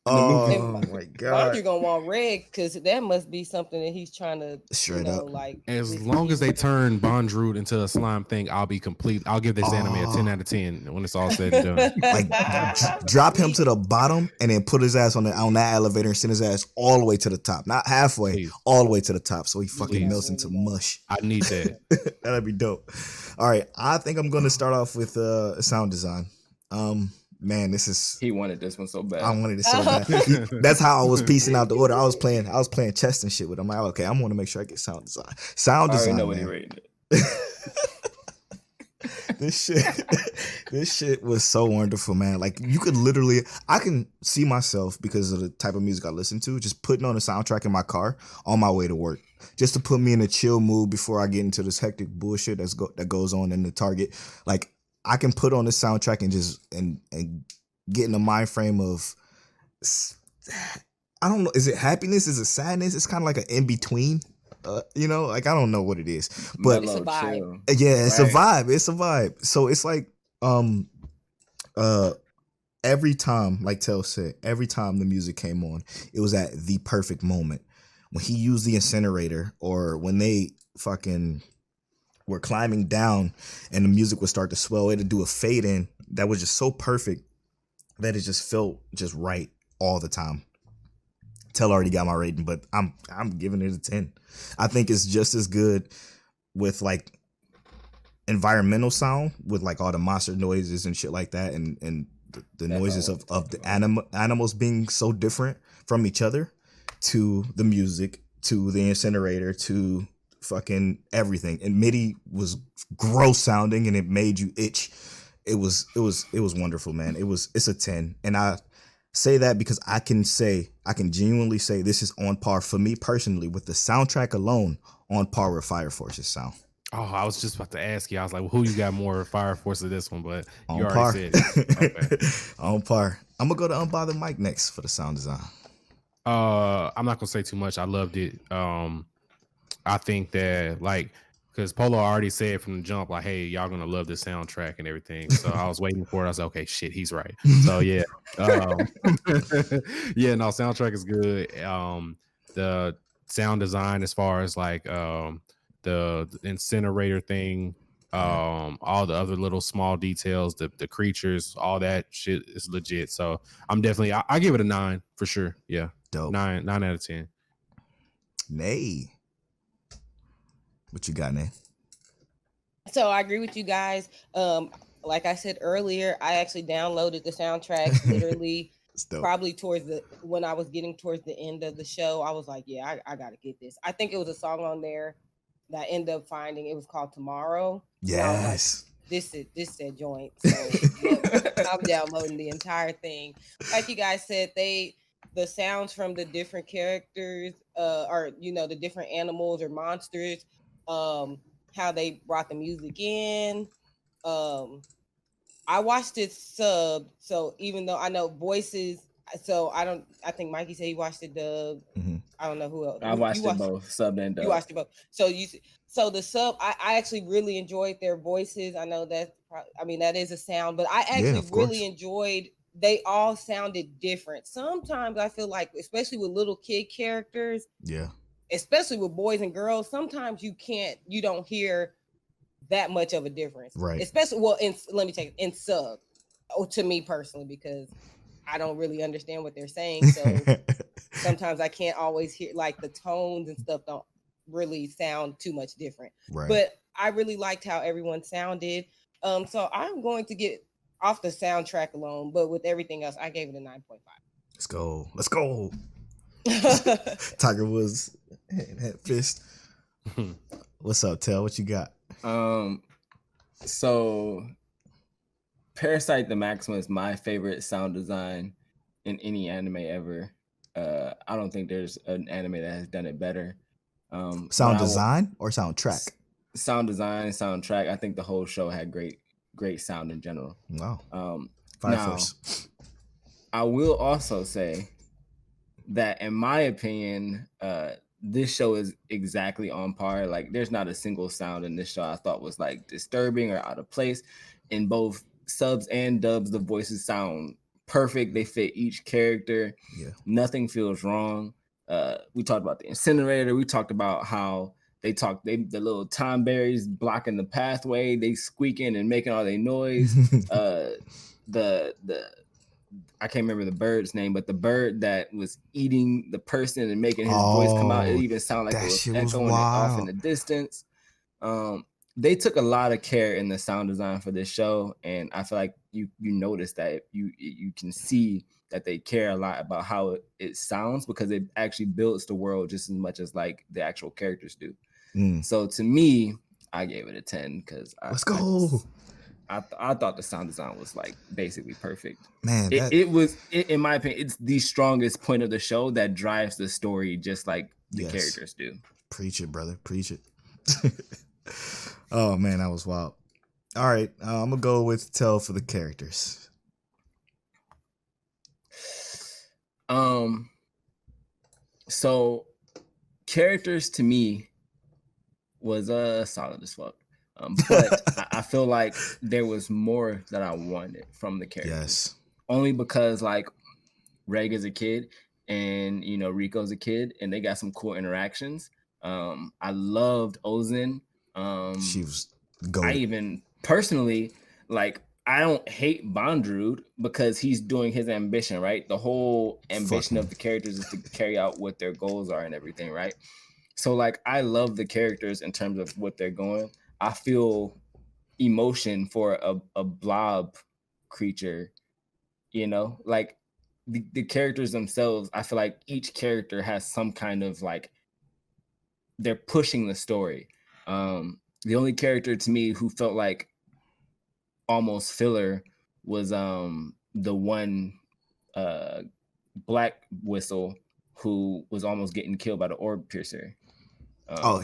Oh my god! You're gonna want Reg because that must be something that he's trying to straight up. Like as long as they turn Bondrewd into a slime thing, I'll be complete. I'll give this anime a 10 out of 10 when it's all said and done. Like drop him to the bottom and then put his ass on that elevator and send his ass all the way to the top, not halfway, all the way to the top, so he fucking melts into mush. I need that. That'd be dope. All right, I think I'm going to start off with sound design. Man, this is. He wanted this one so bad. I wanted it so bad. That's how I was piecing out the order. I was playing chess and shit with him. I'm like, okay, I'm going to make sure I get sound design. Sound I design. already know what he rated it. This shit was so wonderful, man. Like you could literally, I can see myself because of the type of music I listen to, just putting on a soundtrack in my car on my way to work, just to put me in a chill mood before I get into this hectic bullshit that goes on in the Target. Like I can put on the soundtrack and just and get in the mind frame of, I don't know, is it happiness? Is it sadness? It's kind of like an in between. Like I don't know what it is, but it's a vibe. Yeah, it's a vibe. It's a vibe. So it's like, every time, like Tel said, every time the music came on, it was at the perfect moment. When he used the incinerator, or when they fucking were climbing down and the music would start to swell, it'd do a fade in that was just so perfect that it just felt just right all the time. Tel already got my rating, but I'm giving it a 10. I think it's just as good with like environmental sound, with like all the monster noises and shit like that, and the noises of the animals being so different from each other, to the music, to the incinerator, to fucking everything. And MIDI was gross sounding and it made you itch. It was wonderful, man. It's a 10. And I say that because I can genuinely say this is on par for me personally, with the soundtrack alone, on par with Fire Force's sound. Oh, I was just about to ask you. I was like, well, who you got more Fire Force of this one? But you On already par. said it. Okay. On par. I'm gonna go to Unbothered Mike next for the sound design. I'm not gonna say too much. I loved it. I think that because Polo already said from the jump, like, hey, y'all gonna love this soundtrack and everything. So I was waiting for it. I was like, okay, shit, he's right. So yeah. Yeah, no, soundtrack is good. The sound design, as far as like the incinerator thing, all the other little small details, the creatures, all that shit is legit. So I'm definitely I give it a 9 for sure. Yeah. Dope. 9 out of 10. Nay. What you got, Nay? So I agree with you guys. Like I said earlier, I actually downloaded the soundtrack literally probably when I was getting towards the end of the show. I was like, yeah, I gotta get this. I think it was a song on there that I ended up finding. It was called Tomorrow. Yes. Like, this said joint. So I'm downloading the entire thing. Like you guys said, the sounds from the different characters, or the different animals or monsters, how they brought the music in. I watched it sub, so even though I know voices, so I think Mikey said he watched it dub. Mm-hmm. I don't know who else. I watched it both, sub and dub. You watched it both. So the sub, I actually really enjoyed their voices. I know that is a sound, but I actually really enjoyed, they all sounded different. Sometimes I feel like, especially with little kid characters, especially with boys and girls, sometimes you don't hear that much of a difference, right? Especially in sub, to me personally, because I don't really understand what they're saying, so sometimes I can't always hear, like, the tones and stuff don't really sound too much different, right? But I really liked how everyone sounded. So I'm going to get off the soundtrack alone, but with everything else, I gave it a 9.5. Let's go. Tiger Woods head fist. What's up, Tel? What you got? So Parasite the Maximum is my favorite sound design in any anime ever. I don't think there's an anime that has done it better. Sound design or soundtrack? Sound design, soundtrack. I think the whole show had great sound in general. Wow. Fire Force. I will also say that, in my opinion, this show is exactly on par. Like, there's not a single sound in this show I thought was like disturbing or out of place. In both subs and dubs, the voices sound perfect. They fit each character. Yeah. Nothing feels wrong. We talked about the incinerator. We talked about how the little time berries blocking the pathway, they squeaking and making all their noise. The I can't remember the bird's name, but the bird that was eating the person and making his voice come out, it even sounded like that it was shit was echoing it off in wild. the distance. They took a lot of care in the sound design for this show, and I feel like you notice that you can see that they care a lot about how it sounds, because it actually builds the world just as much as like the actual characters do. So to me, I gave it a 10 because Let's go. I thought the sound design was like basically perfect. Man, it was in my opinion, it's the strongest point of the show that drives the story, just like the characters do. Preach it, brother. Preach it. Oh man, that was wild. All right, I'm gonna go with tell for the characters. So characters to me was solid as fuck. But I feel like there was more that I wanted from the characters. Yes. Only because like Reg is a kid and you know Rico's a kid and they got some cool interactions. I loved Ozen. She was goated. I even personally like I don't hate Bondrewd because he's doing his ambition, right? The whole ambition of the characters is to carry out what their goals are and everything, right? So like I love the characters in terms of what they're going. I feel emotion for a blob creature, you know, like the characters themselves. I feel like each character has some kind of like they're pushing the story. The only character to me who felt like almost filler was the one Black Whistle who was almost getting killed by the orb piercer.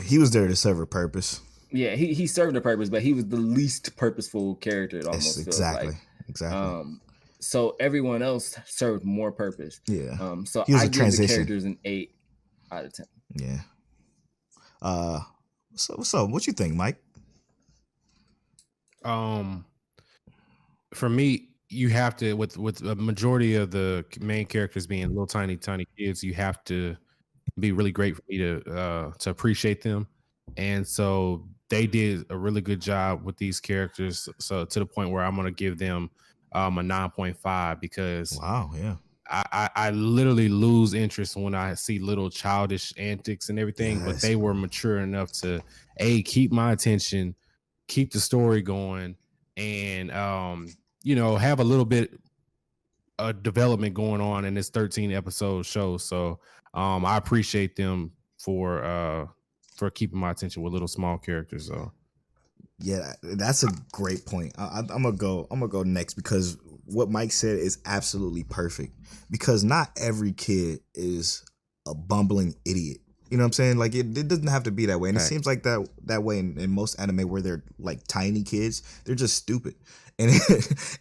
He was there to serve a purpose. Yeah, he served a purpose, but he was the least purposeful character. It almost feels like. Exactly. So everyone else served more purpose. Yeah. So I give the characters an 8 out of 10. Yeah. So what you think, Mike? For me, you have to with a majority of the main characters being little tiny kids, you have to be really great for me to appreciate them. And so they did a really good job with these characters. So to the point where I'm going to give them a 9.5 because I literally lose interest when I see little childish antics and everything, but they were mature enough to keep my attention, keep the story going, and you know, have a little bit of development going on in this 13 episode show. So I appreciate them for keeping my attention with little small characters. So yeah, that's a great point. I'm gonna go next because what Mike said is absolutely perfect. Because not every kid is a bumbling idiot. You know what I'm saying? Like it doesn't have to be that way. And it seems like that way in most anime where they're like tiny kids, they're just stupid. And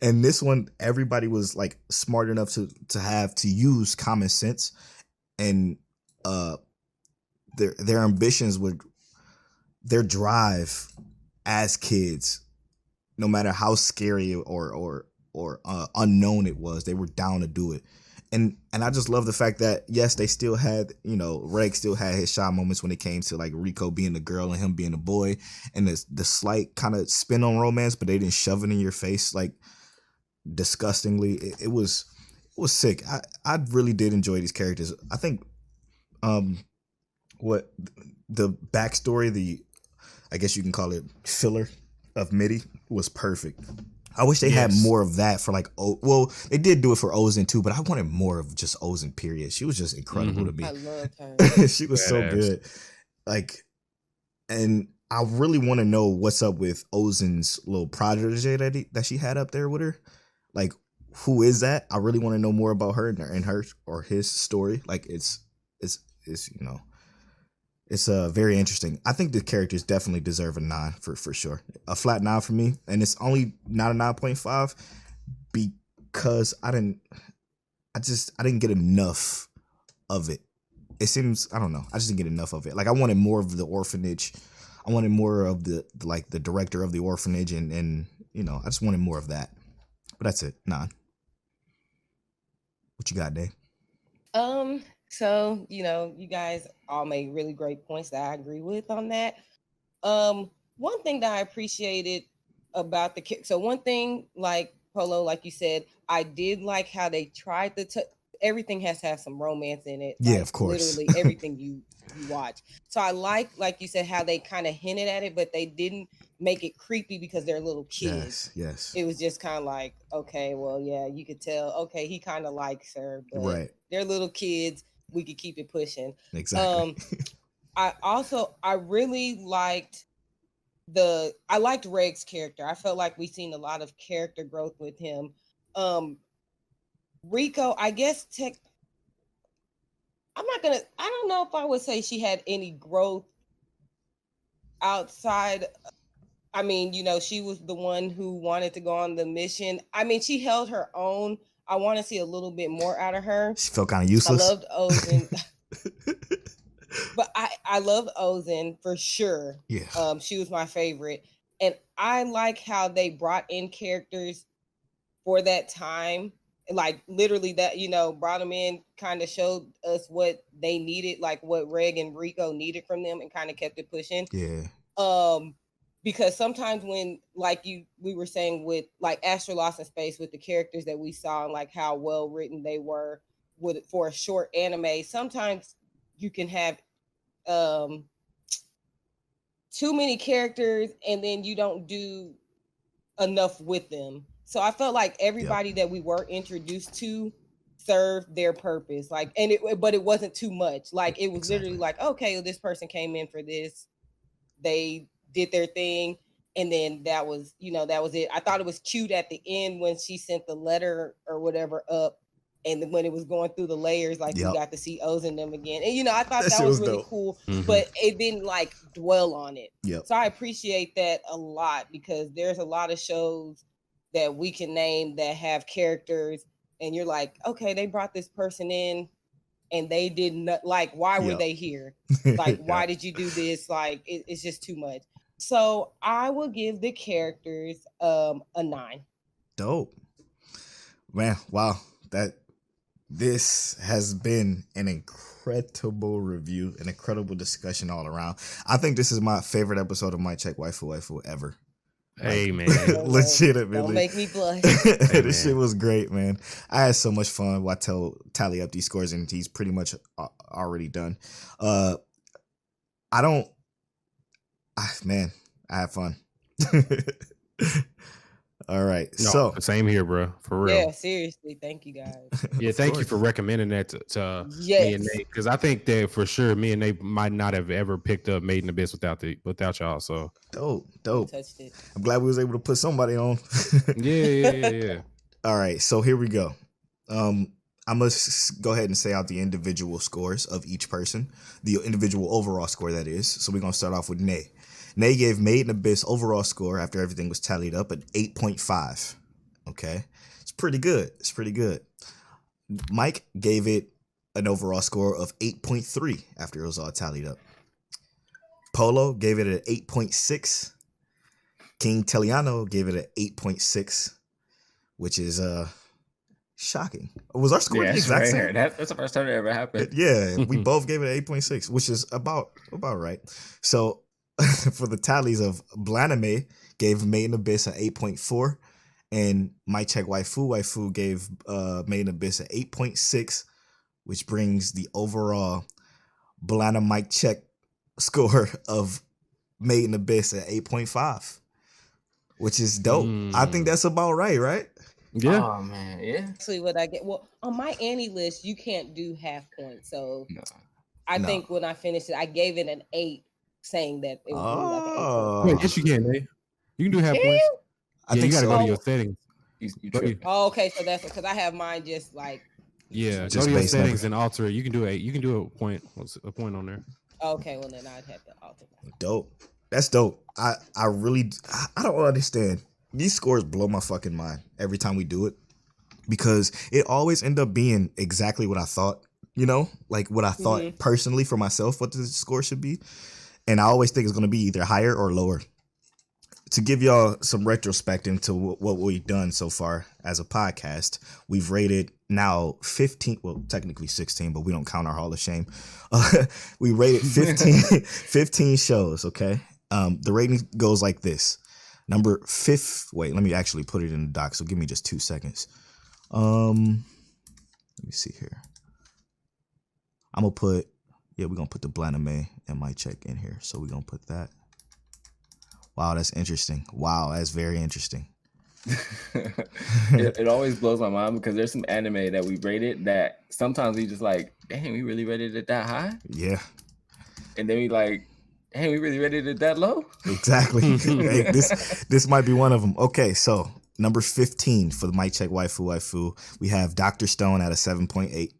and this one, everybody was like smart enough to have to use common sense, and their ambitions would, their drive as kids, no matter how scary or unknown it was, they were down to do it. And I just love the fact that yes, they still had, you know, Reg still had his shy moments when it came to like Rico being the girl and him being the boy, and the slight kind of spin on romance, but they didn't shove it in your face like disgustingly. It was sick. I really did enjoy these characters. I think what the backstory, I guess you can call it filler of Mitty was perfect. I wish they had more of that for like, well, they did do it for Ozen too, but I wanted more of just Ozen, period. She was just incredible to me. I loved her. She was so good. Like, and I really want to know what's up with Ozen's little protege that she had up there with her. Like, who is that? I really want to know more about her and her or his story. Like, it's you know, it's very interesting. I think the characters definitely deserve a 9 for sure. A flat 9 for me, and it's only not a 9.5 because I didn't get enough of it. It seems, I don't know, I just didn't get enough of it. Like I wanted more of the orphanage. I wanted more of the director of the orphanage and you know, I just wanted more of that. But that's it. 9. What you got, Dave? So, you know, you guys all made really great points that I agree with on that. One thing that I appreciated about one thing, like Polo, like you said, I did like how they tried to. Everything has to have some romance in it. Yeah, like, of course. Literally everything you watch. So I like you said, how they kind of hinted at it, but they didn't make it creepy because they're little kids. Yes. It was just kind of like, okay, well, yeah, you could tell. Okay, he kind of likes her, but Right. they're little kids. We could keep it pushing. Exactly. I really liked I liked Reg's character. I felt like we've seen a lot of character growth with him. Rico, I guess I don't know if I would say she had any growth outside. I mean, she was the one who wanted to go on the mission. I mean, she held her own. I want to see a little bit more out of her. She felt kind of useless. I loved Ozen. But I love Ozen for sure. Yeah. She was my favorite. And I like how they brought in characters for that time. Like literally that, brought them in, kind of showed us what they needed, like what Reg and Rico needed from them, and kind of kept it pushing. Yeah. Because sometimes when, like we were saying with like Astro Lost in Space, with the characters that we saw and like how well written they were for a short anime, sometimes you can have too many characters and then you don't do enough with them. So I felt like everybody that we were introduced to served their purpose. Like, but it wasn't too much. Like, it was literally like, okay, well, this person came in for this. They did their thing. And then that was it. I thought it was cute at the end when she sent the letter or whatever up. And when it was going through the layers, like we got to see Oz and them again. And, I thought that was really dope. cool, but it didn't like dwell on it. Yep. So I appreciate that a lot, because there's a lot of shows that we can name that have characters and you're like, okay, they brought this person in and they did not, like, why were they here? Like, why did you do this? Like, it's just too much. So I will give the characters a 9. Dope. Man, wow. This has been an incredible review, an incredible discussion all around. I think this is my favorite episode of My Check Waifu ever. Hey, man. Legitimately. Don't make me blush. This shit was great, man. I had so much fun while I tally up these scores, and he's pretty much already done. I had fun. All right. No, so same here, bro. For real. Yeah, seriously. Thank you, guys. Yeah, thank you for recommending that to me and Nate, because I think that for sure me and Nate might not have ever picked up Made in Abyss without y'all. So dope. Touched it. I'm glad we was able to put somebody on. Yeah. All right, so here we go. I must go ahead and say out the individual scores of each person, the individual overall score, that is. So we're gonna start off with Nate. Nay gave Made in Abyss overall score after everything was tallied up at 8.5. Okay. It's pretty good. Mike gave it an overall score of 8.3 after it was all tallied up. Polo gave it an 8.6. King Teliano gave it an 8.6, which is shocking. Was our score the exact same? That's the first time it ever happened. Yeah, we both gave it an 8.6, which is about right. So for the tallies of Blanimade gave Made in Abyss an 8.4, and My Check Waifu gave Made in Abyss an 8.6, which brings the overall Blanimade Check score of Made in Abyss at 8.5, which is dope. I think that's about right? Yeah. Oh man, yeah. Actually, what I get, well, on my Annie list, you can't do half points. So I think when I finished it, I gave it an 8. Saying that it was like an 8. Yes, you can, Nate. You can do half points. I think you gotta so. go to your settings. Oh, okay, so that's because I have mine just like. Yeah, just go to your base settings number. and alter it. You can do a point. What's a point on there? Okay, well then I'd have to alter that. Dope. That's dope. I don't understand. These scores blow my fucking mind every time we do it, because it always end up being exactly what I thought. Like what I thought personally for myself, what the score should be. And I always think it's going to be either higher or lower. To give y'all some retrospect into what we've done so far as a podcast, we've rated now 15, well, technically 16, but we don't count our Hall of Shame. We rated 15 shows, okay? The rating goes like this. Number 5. Wait, let me actually put it in the doc. So give me just 2 seconds. Let me see here. I'm gonna put, we're gonna put the Blanimade and my check in here. So we're gonna put that. Wow, that's interesting. Wow, that's very interesting. It always blows my mind because there's some anime that we rated that sometimes we just like, dang, we really rated it that high? Yeah. And then we like, dang, we really rated it that low? Exactly. Hey, this might be one of them. Okay, so number 15 for the Mic Check Waifu, we have Dr. Stone at a 7.8.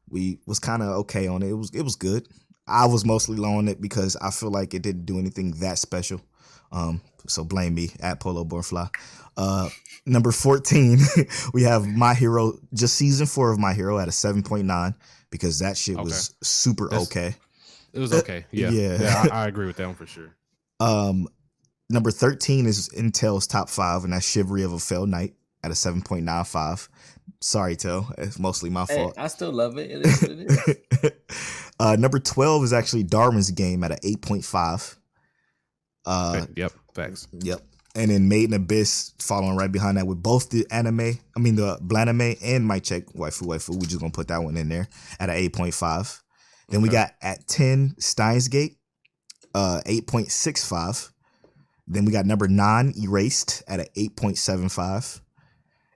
We was kind of okay on it. It was good. I was mostly low on it because I feel like it didn't do anything that special. So blame me at Polo Born Fly. Number 14, we have My Hero, just season 4 of My Hero at a 7.9 because that shit was super okay. It was okay. Yeah. I agree with that one for sure. Number 13 is Intel's top 5, and that's Chivalry of a Failed Knight at a 7.95. Sorry, Tel. It's mostly my fault. I still love it. It is what it is. Number 12 is actually Darwin's Game at an 8.5. Yep, facts. Yep. And then Made in Abyss following right behind that with both the Blanimade and Mic Check Waifu. We're just going to put that one in there at an 8.5. Then we got at 10, Steins Gate, 8.65. Then we got number 9, Erased at an 8.75.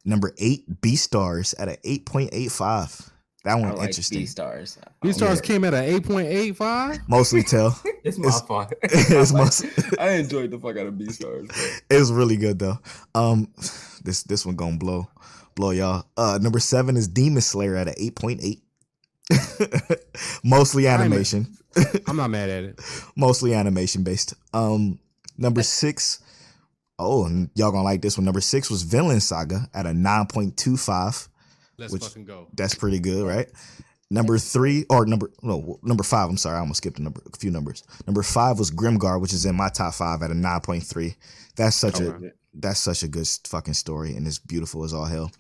Number 8, Beastars at an 8.85. That one interesting. Beastars. Beastars came at an 8.85. Mostly Tell. It's my fault. I enjoyed the fuck out of Beastars. It was really good though. This one gonna blow y'all. Number 7 is Demon Slayer at an 8.8. Mostly animation. I'm not mad at it. Mostly animation based. Number 6. Oh, and y'all gonna like this one. Number 6 was Villain Saga at a 9.25. Let's fucking go. That's pretty good, right? Number 5. I'm sorry, I almost skipped a few numbers. Number 5 was Grimgar, which is in my top 5 at a 9.3. That's such a good fucking story, and it's beautiful as all hell.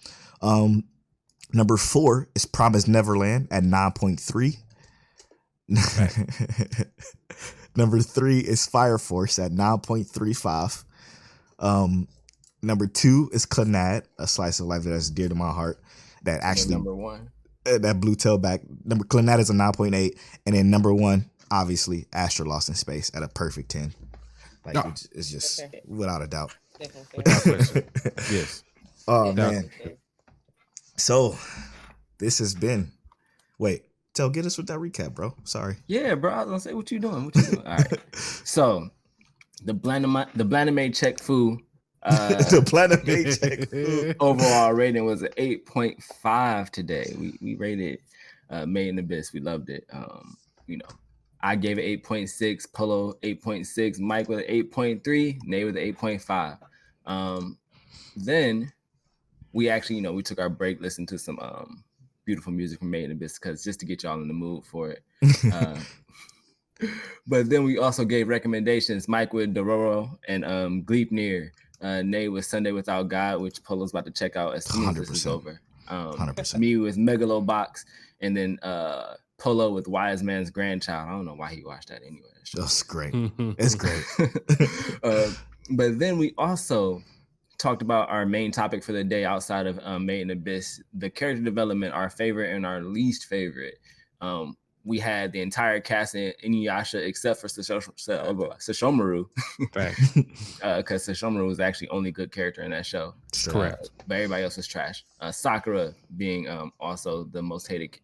Number 4 is Promised Neverland at 9.3. Number 3 is Fire Force at 9.35. Number 2 is Clannad, a slice of life that's dear to my heart. That actually number 1. That blue tailback. Number Clannad is a 9.8, and then number 1, obviously, Astro Lost in Space at a perfect 10. Like it's just without a doubt. Without question. Yes. Oh man. So this has been. Wait, Tell, get us with that recap, bro. Sorry. Yeah, bro. I was gonna say, what you doing? All right. So the Blanimade check foo. The Blanimade check foo. Overall rating was an 8.5 today. We rated Made in Abyss. We loved it. I gave it 8.6, Polo 8.6, Mike with an 8.3, Nate with an 8.5. Then we actually, we took our break, listened to some beautiful music from Made in Abyss because just to get y'all in the mood for it. But then we also gave recommendations. Mike with Dororo and Gleipnir. Nate with Sunday Without God, which Polo's about to check out as soon as this is over. 100%. Me with Megalobox, and then Polo with Wise Man's Grandchild. I don't know why he watched that anyway. That's great. It's great. But then we also talked about our main topic for the day outside of Made in Abyss, the character development, our favorite and our least favorite. We had the entire cast in Inuyasha except for Sesshomaru. Because Sesshomaru was actually only good character in that show. Correct. But everybody else was trash. Sakura being also the most hated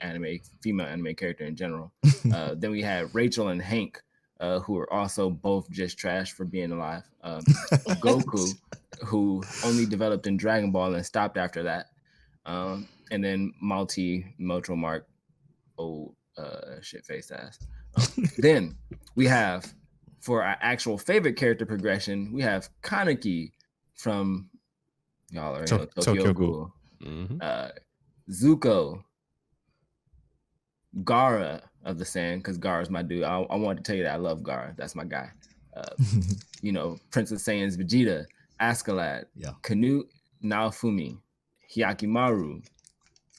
female anime character in general. Then we had Rachel and Hank, who were also both just trash for being alive. Goku, who only developed in Dragon Ball and stopped after that. And then Motro Mark, old shit-faced ass. Then we have, for our actual favorite character progression, we have Kaneki from, y'all already know, Tokyo Ghoul. Zuko, Gaara of the Sand, because Gaara's my dude. I wanted to tell you that I love Gaara. That's my guy. Princess Saiyan's Vegeta, Askeladd, Canute Naofumi, Hyakimaru.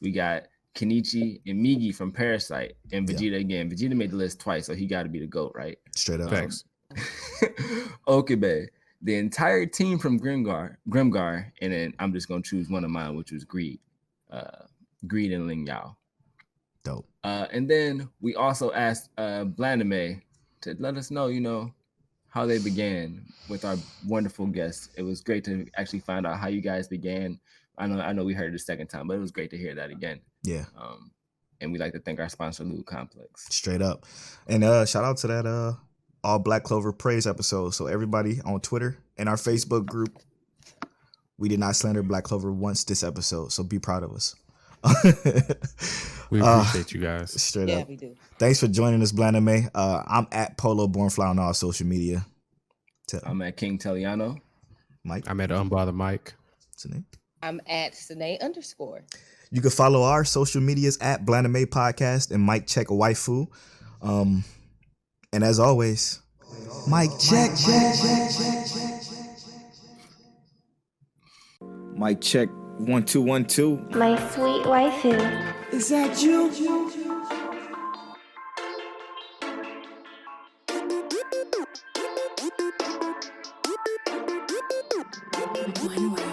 We got Kenichi and Migi from Parasite, and Vegeta again. Vegeta made the list twice, so he got to be the GOAT, right? Straight up. Thanks. Okabe, the entire team from Grimgar, and then I'm just gonna choose one of mine, which was Greed and Ling Yao. Dope. And then we also asked Blanimade to let us know, how they began with our wonderful guests. It was great to actually find out how you guys began. I know we heard it the second time, but it was great to hear that again. Yeah. And we'd like to thank our sponsor, Loot Complex. Straight up. And shout out to that all Black Clover Praise episode. So everybody on Twitter and our Facebook group, we did not slander Black Clover once this episode. So be proud of us. We appreciate you guys. Straight up. Yeah, we do. Thanks for joining us, Blanimade. I'm at Polo Bornfly on all social media. I'm at King Teliano. Mike. I'm at Unbother Mike. Sine. I'm at Sine_. You can follow our social medias at Blanimade Podcast and Mike Check Waifu. And as always, Mike Check. Mic check 1 2 1 2. My sweet waifu. Is that you? One way.